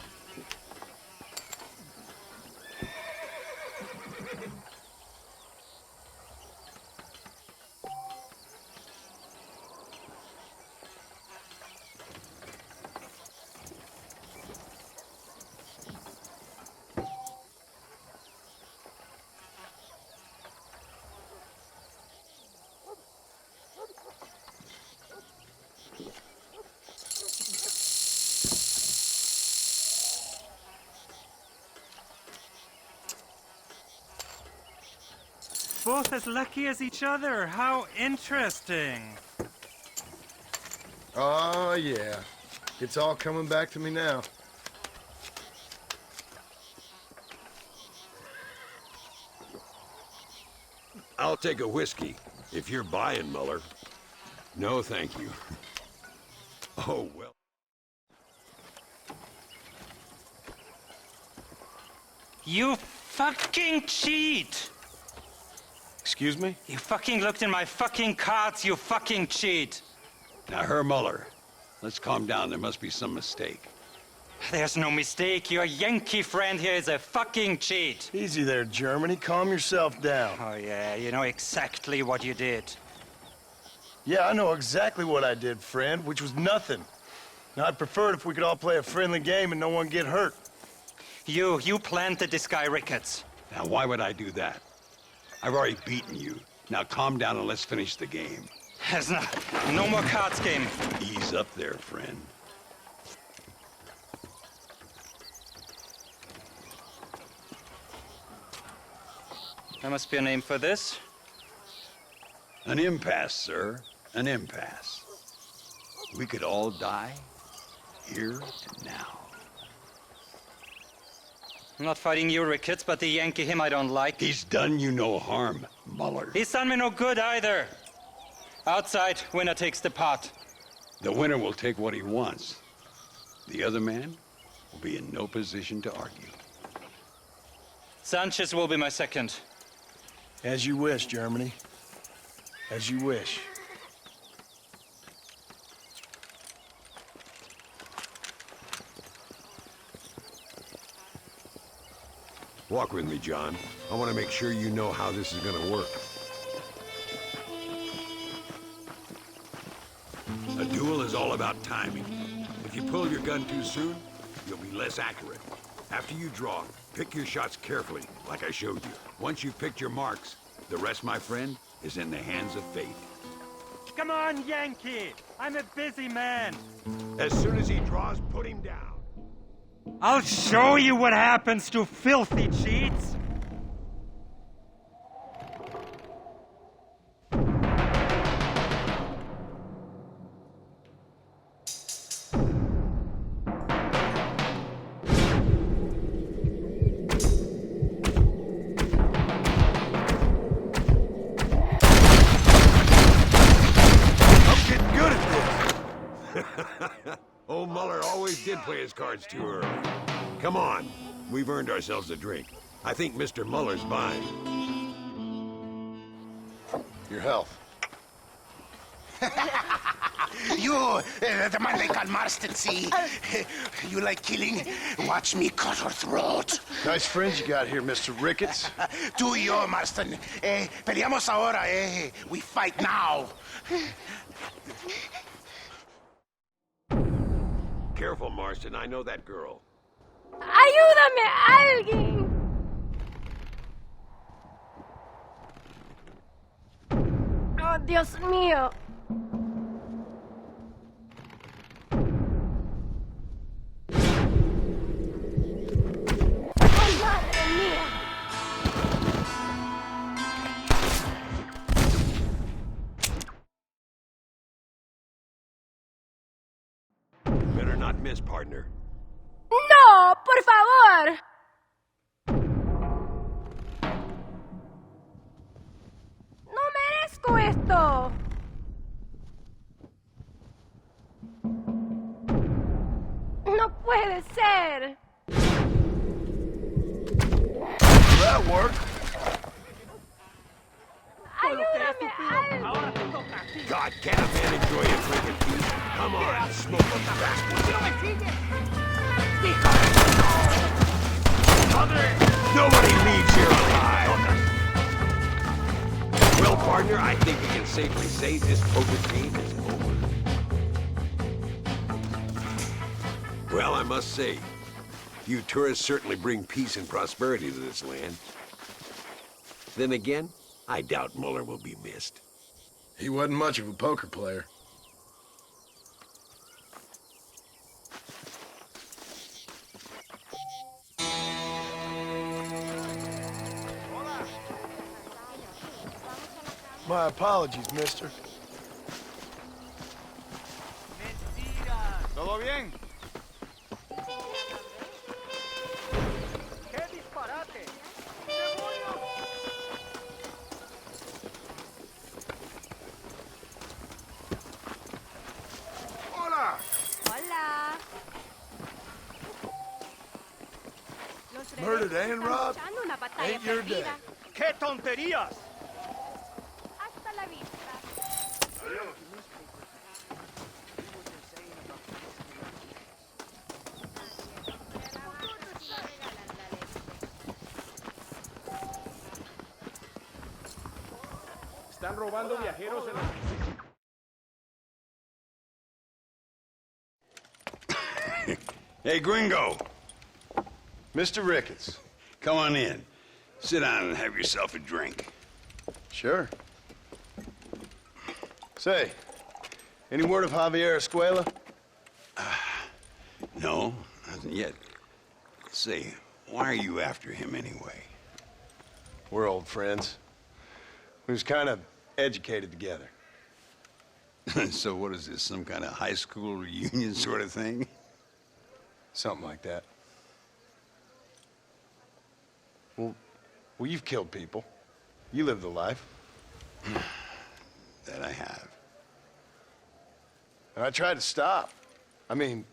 both as lucky as each other. How interesting. Oh, yeah. It's all coming back to me now. I'll take a whiskey, if you're buying, Muller. No, thank you. Oh, well. You fucking cheat! Excuse me? You fucking looked in my fucking cards, you fucking cheat! Now, Herr Muller, let's calm down. There must be some mistake. There's no mistake. Your Yankee friend here is a fucking cheat. Easy there, Germany. Calm yourself down. Oh, yeah, you know exactly what you did. Yeah, I know exactly what I did, friend, which was nothing. Now, I'd prefer it if we could all play a friendly game and no one get hurt. You planted this guy Ricketts. Now, why would I do that? I've already beaten you. Now, calm down and let's finish the game. There's no more cards game. Ease up there, friend. There must be a name for this. An impasse, sir. An impasse. We could all die here and now. I'm not fighting you, Ricketts, but the Yankee him I don't like. He's done you no harm, Muller. He's done me no good either. Outside, winner takes the pot. The winner will take what he wants. The other man will be in no position to argue. Sanchez will be my second. As you wish, Germany. As you wish. Walk with me, John. I want to make sure you know how this is going to work. A duel is all about timing. If you pull your gun too soon, you'll be less accurate. After you draw, pick your shots carefully, like I showed you. Once you've picked your marks, the rest, my friend, is in the hands of fate. Come on, Yankee! I'm a busy man. As soon as he draws, put him down. I'll show you what happens to filthy cheats. Old Muller always did play his cards too early. Come on, we've earned ourselves a drink. I think Mr. Muller's buying. Your health. You, the man they call Marston, see? You like killing? Watch me cut her throat. Nice friends you got here, Mr. Ricketts. Tú y yo, Marston. Peleamos ahora, We fight now. Careful, Marston. I know that girl. ¡Ayúdame, alguien! ¡Oh, Dios mío! ¡Oh, madre mía! Better not miss, partner. ¡No, por favor! ¡No merezco esto! ¡No puede ser! That worked. ¡Ayúdame, alguien! God, can't a man enjoy a drink in peace? Come on, smoke these bastards. Nobody leaves here alive. Well, partner, I think we can safely say this poker game is over. Well, I must say, you tourists certainly bring peace and prosperity to this land. Then again, I doubt Muller will be missed. He wasn't much of a poker player. My apologies, mister. ¿Todo bien? ¡Qué disparate! Hola. Hola. Murdered and robbed? Echando una batalla Ain't your day. perdida. ¡Qué tonterías! Hasta la vista. Están robando viajeros en la... Hey, gringo. Mr. Ricketts. Come on in. Sit down and have yourself a drink. Sure. Say, any word of Javier Escuela? No, nothing yet. Say, why are you after him anyway? We're old friends. We was kind of educated together. So what is this, some kind of high school reunion sort of thing? Something like that. Well, you've killed people. You lived the life. That I have. And I tried to stop. I mean,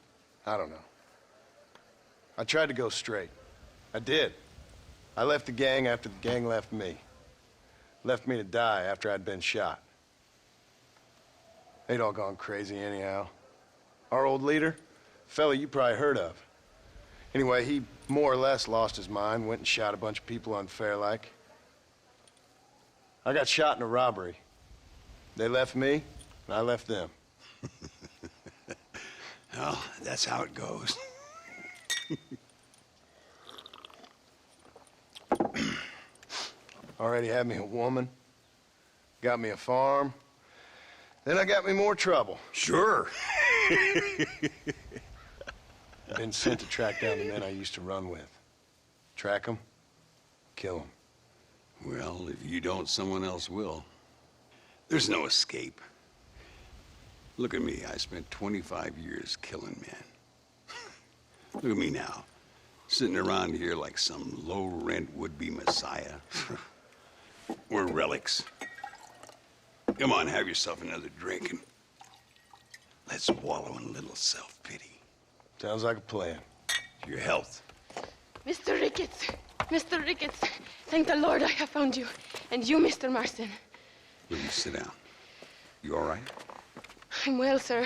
I don't know. I tried to go straight. I did. I left the gang after the gang left me. Left me to die after I'd been shot. They'd all gone crazy anyhow. Our old leader, fella you probably heard of. Anyway, he more or less lost his mind, went and shot a bunch of people unfair like. I got shot in a robbery. They left me, and I left them. Well, that's how it goes. Already had me a woman, got me a farm, then I got me more trouble. Sure. Been sent to track down the men I used to run with. Track them, kill them. Well, if you don't, someone else will. There's no escape. Look at me. I spent 25 years killing men. Look at me now, sitting around here like some low-rent would-be messiah. We're relics. Come on, have yourself another drink and let's wallow in a little self-pity. Sounds like a plan. Your health. Mr. Ricketts! Mr. Ricketts! Thank the Lord I have found you. And you, Mr. Marston. Will you sit down? You all right? I'm well, sir.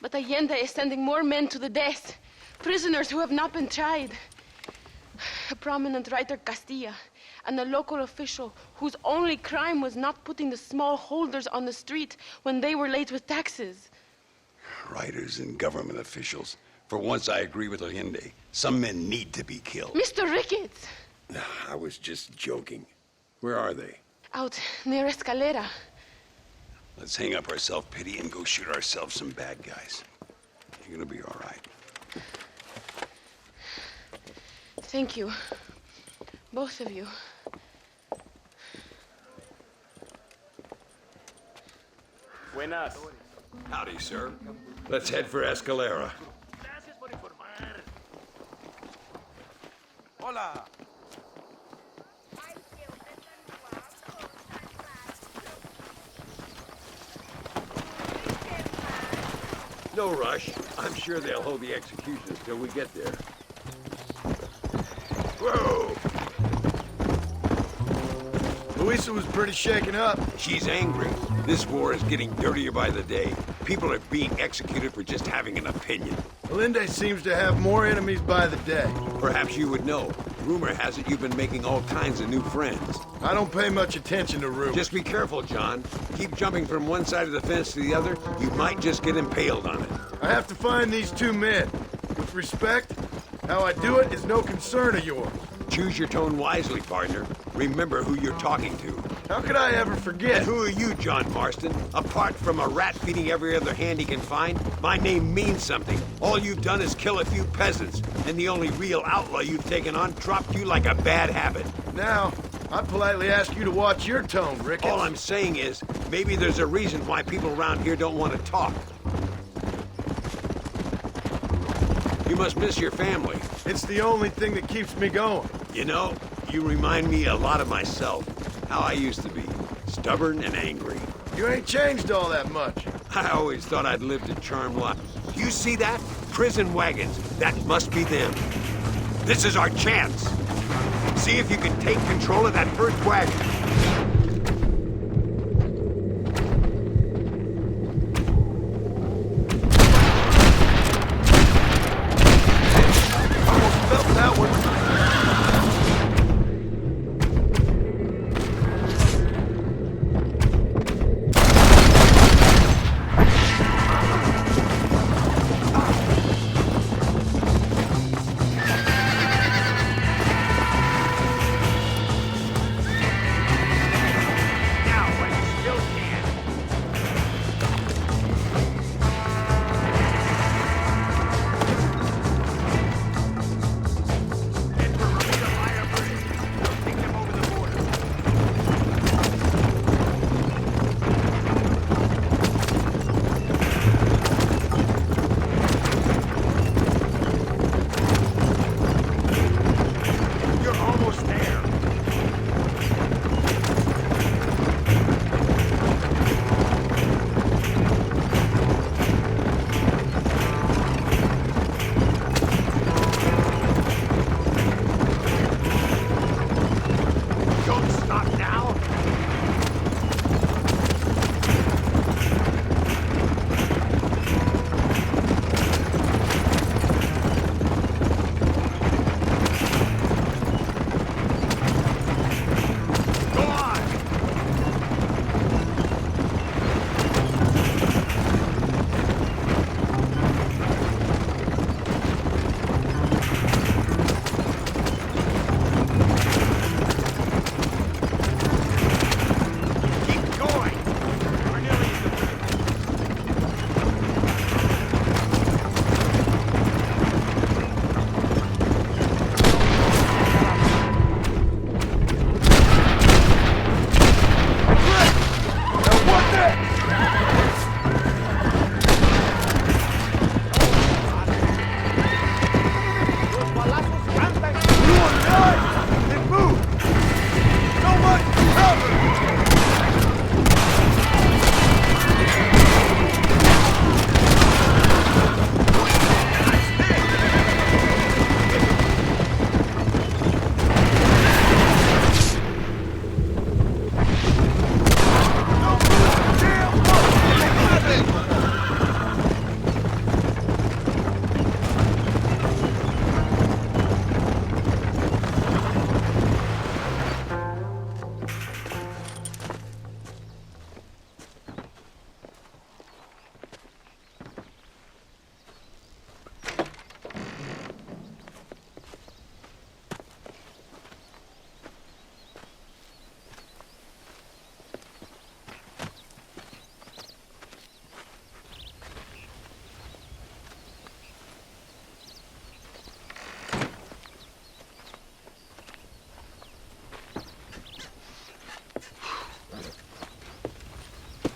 But Allende is sending more men to the death. Prisoners who have not been tried. A prominent writer, Castilla, and a local official whose only crime was not putting the small holders on the street when they were late with taxes. Writers and government officials. For once, I agree with Allende. Some men need to be killed. Mr. Ricketts! I was just joking. Where are they? Out near Escalera. Let's hang up our self-pity and go shoot ourselves some bad guys. You're gonna be all right. Thank you. Both of you. Buenas. Howdy, sir. Let's head for Escalera. Hola. No rush. I'm sure they'll hold the execution until we get there. Whoa! Luisa was pretty shaken up. She's angry. This war is getting dirtier by the day. People are being executed for just having an opinion. Allende seems to have more enemies by the day. Perhaps you would know. Rumor has it you've been making all kinds of new friends. I don't pay much attention to rumors. Just be careful, John. Keep jumping from one side of the fence to the other. You might just get impaled on it. I have to find these two men. With respect, how I do it is no concern of yours. Choose your tone wisely, partner. Remember who you're talking to. How could I ever forget? And who are you, John Marston? Apart from a rat feeding every other hand he can find, my name means something. All you've done is kill a few peasants, and the only real outlaw you've taken on dropped you like a bad habit. Now, I politely ask you to watch your tone, Ricketts. All I'm saying is, maybe there's a reason why people around here don't want to talk. You must miss your family. It's the only thing that keeps me going. You know, you remind me a lot of myself. How I used to be. Stubborn and angry. You ain't changed all that much. I always thought I'd lived a charmed life. You see that? Prison wagons. That must be them. This is our chance. See if you can take control of that first wagon.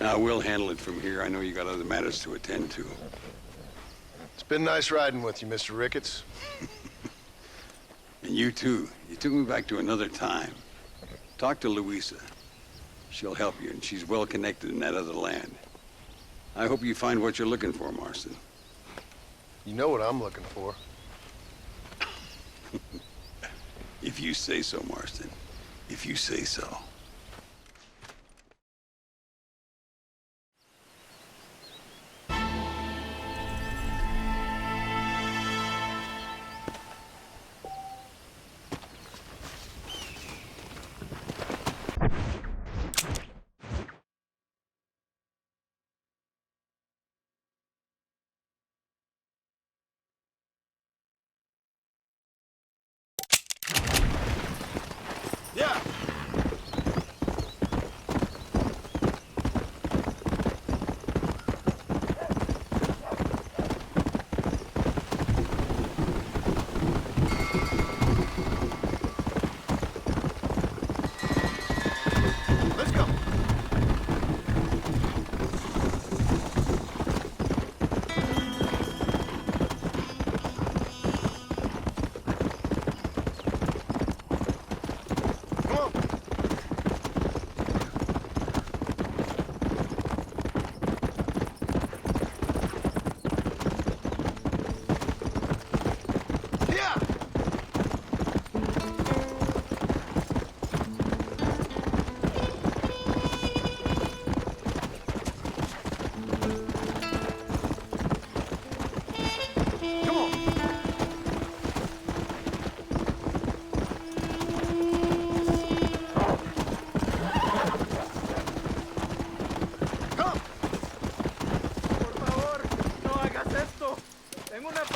Now, we'll handle it from here. I know you got other matters to attend to. It's been nice riding with you, Mr. Ricketts. And you too. You took me back to another time. Talk to Louisa. She'll help you, and she's well connected in that other land. I hope you find what you're looking for, Marston. You know what I'm looking for. If you say so, Marston. If you say so.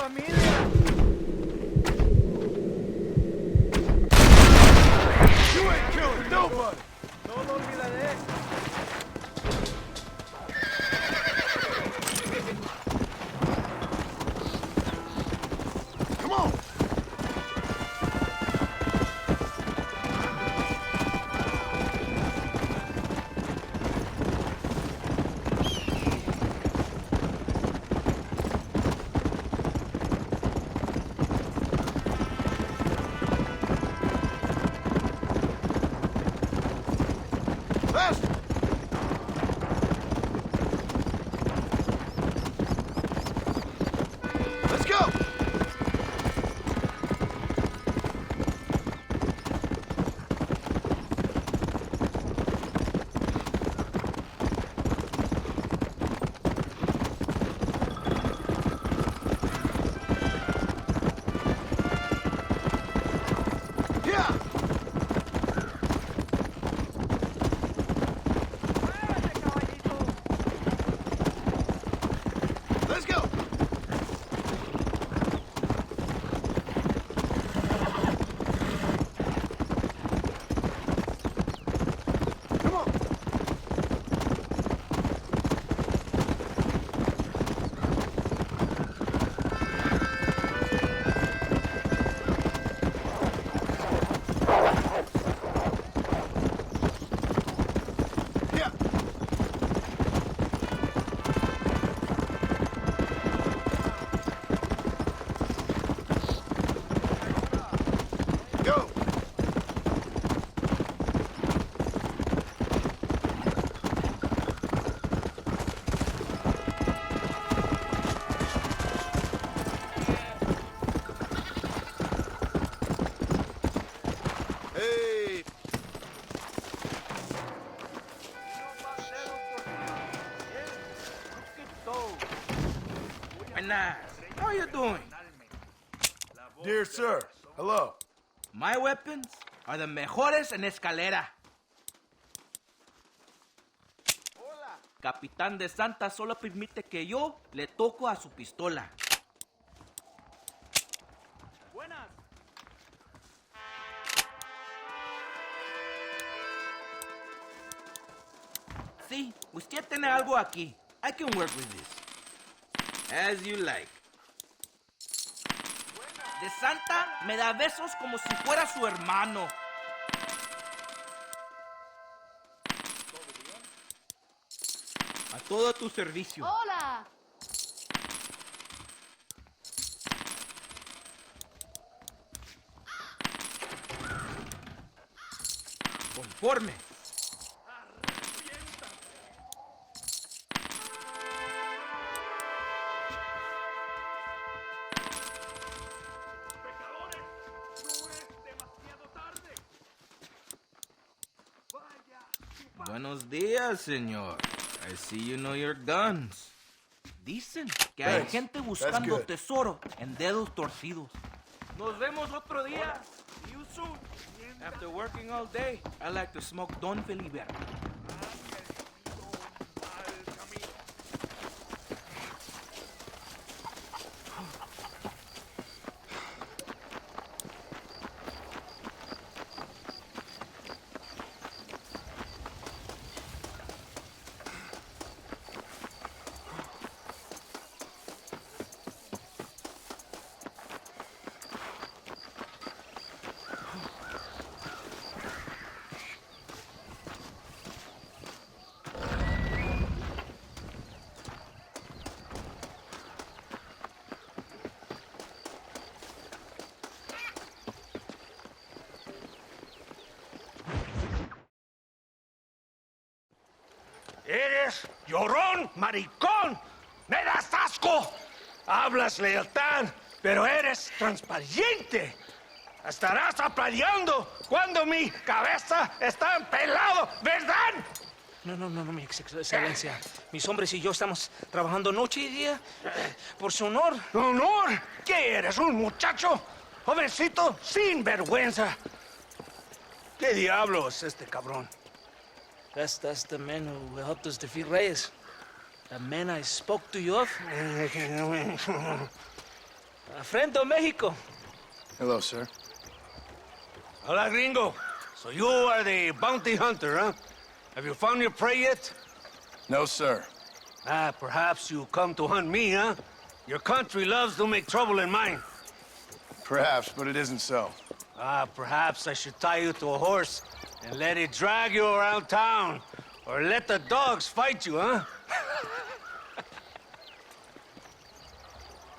familia! You ain't killing nobody! No lo olvidaré. Come on! Faster! Let's go! Yeah! Let's go! Come on! Yeah! Go! Hey! Buenas. How are you doing? Dear sir, hello. My weapons are the mejores en escalera. Capitán de Santa solo permite que yo le toco a su pistola. Buenas. Sí, usted tiene algo aquí. I can work with this. As you like. De Santa me da besos como si fuera su hermano. A todo tu servicio. Hola. Conforme. Buenos días, señor. I see you know your guns. Dicen que hay Thanks. gente That's buscando good. tesoro en dedos torcidos. Nos vemos otro día. See you soon. After working all day, I like to smoke Don Feliberto. Eres llorón, maricón. Me das asco. Hablas lealtad, pero eres transparente. Estarás aplaudiendo cuando mi cabeza está empelado, ¿verdad? No, mi excelencia. Mis hombres y yo estamos trabajando noche y día por su honor. ¿Honor? ¿Qué eres, un muchacho? Jovencito sin vergüenza. ¿Qué diablos es este cabrón? That's the man who helped us defeat Reyes. The man I spoke to you of. A friend of Mexico. Hello, sir. Hola, gringo. So you are the bounty hunter, huh? Have you found your prey yet? No, sir. Ah, perhaps you come to hunt me, huh? Your country loves to make trouble in mine. Perhaps, but it isn't so. Ah, perhaps I should tie you to a horse and let it drag you around town. Or let the dogs fight you, huh?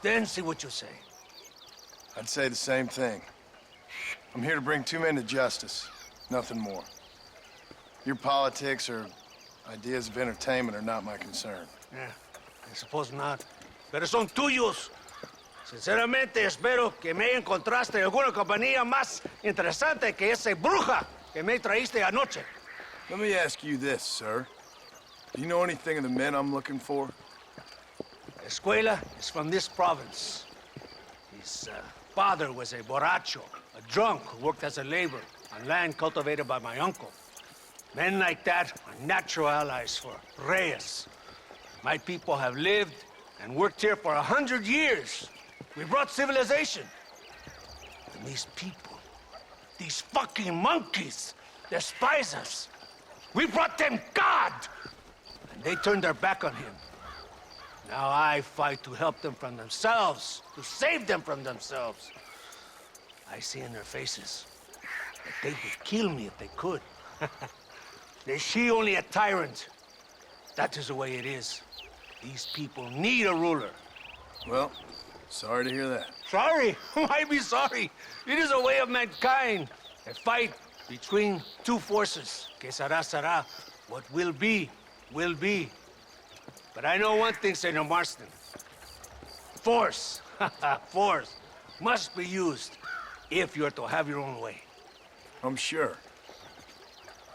Then see what you say. I'd say the same thing. I'm here to bring two men to justice. Nothing more. Your politics or ideas of entertainment are not my concern. Yeah, I suppose not. Pero son tuyos. Sinceramente, espero que me encontraste alguna compañía más interesante que esa bruja que me traíste anoche. Let me ask you this, sir. Do you know anything of the men I'm looking for? Escuela is from this province. His father was a borracho, a drunk who worked as a laborer on land cultivated by my uncle. Men like that are natural allies for Reyes. My people have lived and worked here for 100 years. We brought civilization. And these people, these fucking monkeys, despise us. We brought them God! And they turned their back on him. Now I fight to help them from themselves, to save them from themselves. I see in their faces that they would kill me if they could. They see only a tyrant. That is the way it is. These people need a ruler. Well, sorry to hear that. Sorry? Why be sorry? It is a way of mankind. A fight between two forces. Que será, será. What will be, will be. But I know one thing, Senor Marston. Force, force, must be used if you're to have your own way. I'm sure.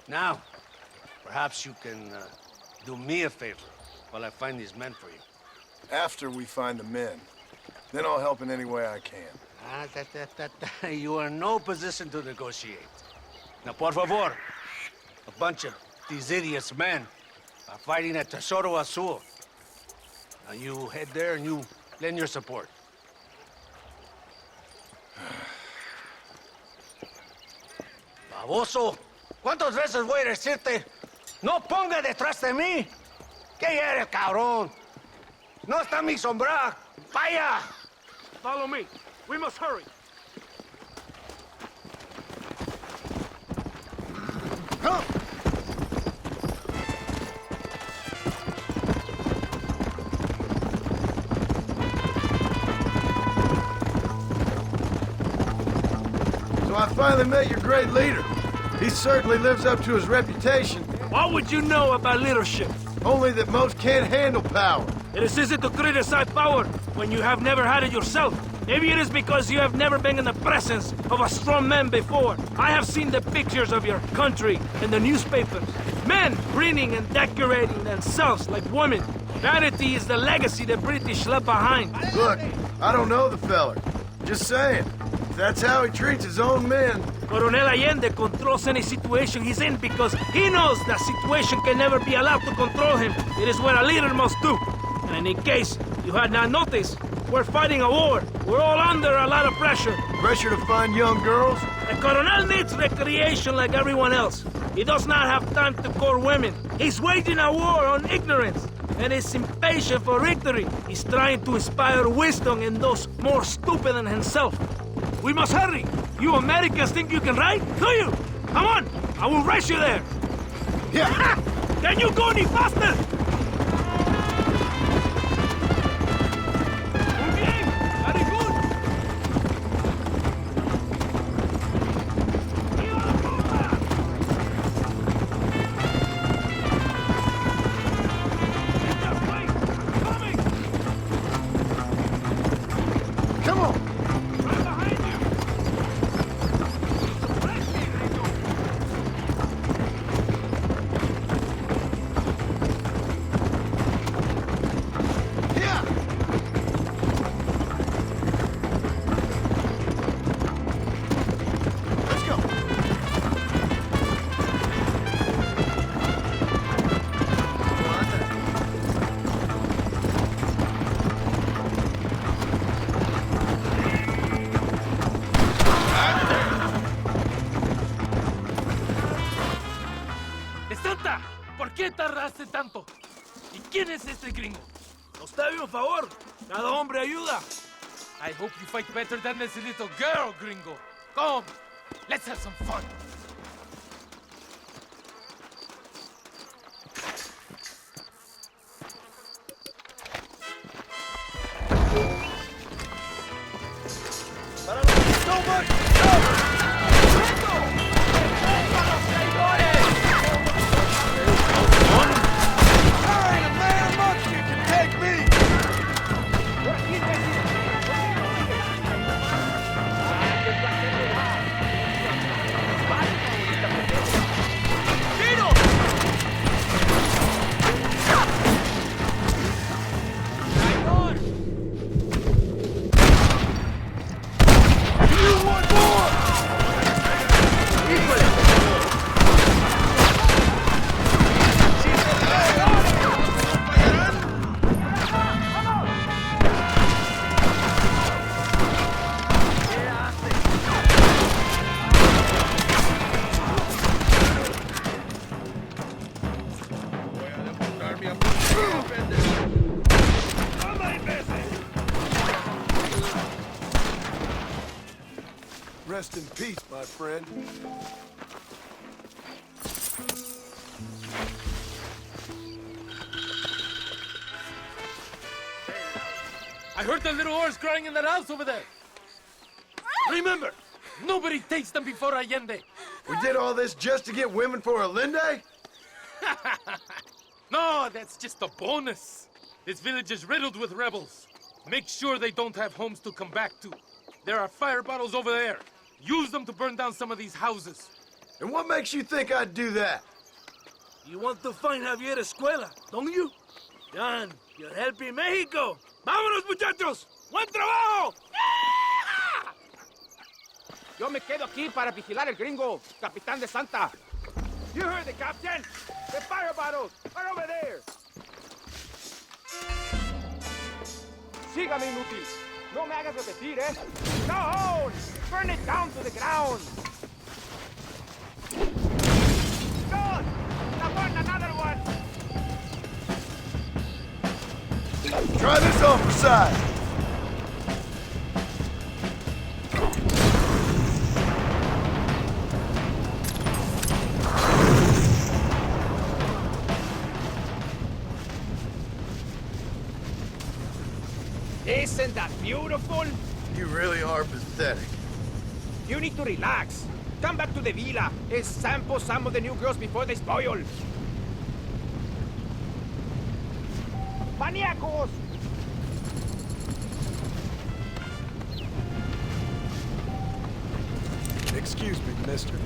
Now, perhaps you can do me a favor while I find these men for you. After we find the men, then I'll help in any way I can. You are in no position to negotiate. Now, por favor, a bunch of these idiots men are fighting at Tesoro Azul. Now you head there and you lend your support. Baboso, ¿cuántas veces voy a decirte? No ponga detrás de mí. ¿Qué eres, cabrón? No está mi sombra. Vaya. Follow me. We must hurry. Come! So I finally met your great leader. He certainly lives up to his reputation. What would you know about leadership? Only that most can't handle power. It is easy to criticize power when you have never had it yourself. Maybe it is because you have never been in the presence of a strong man before. I have seen the pictures of your country in the newspapers. Men grinning and decorating themselves like women. Vanity is the legacy the British left behind. Look, I don't know the feller. Just saying. If that's how he treats his own men. Coronel Allende controls any situation he's in because he knows that situation can never be allowed to control him. It is what a leader must do. And in case you had not noticed, we're fighting a war. We're all under a lot of pressure. Pressure to find young girls? The Coronel needs recreation like everyone else. He does not have time to court women. He's waging a war on ignorance and is impatient for victory. He's trying to inspire wisdom in those more stupid than himself. We must hurry. You Americans think you can ride? Do you? Come on, I will race you there. Yeah. Can you go any faster? Muy bien. Very good. Come on. hace tanto? ¿Y quién es este gringo? Nos debe un favor. Cada hombre ayuda. I hope you fight better than this little girl, gringo. Come, let's have some fun. Rest in peace, my friend. I heard the little horse crying in that house over there. Remember, nobody takes them before Allende. We did all this just to get women for Allende? No, that's just a bonus. This village is riddled with rebels. Make sure they don't have homes to come back to. There are fire bottles over there. Use them to burn down some of these houses. And what makes you think I'd do that? You want to find Javier Escuela, don't you? John, you're helping Mexico. ¡Vámonos, muchachos! ¡Buen trabajo! Yo me quedo aquí para vigilar el gringo, Capitán de Santa. You heard the captain. The fire bottles are over there. Sígame, inútil. No me hagas repetir, ¿eh? No! Burn it down to the ground. Good! Now burn another one. Try this on for size. Isn't that beautiful? You really are pathetic. You need to relax. Come back to the villa and sample some of the new girls before they spoil. ¡Maníacos! Excuse me, mister.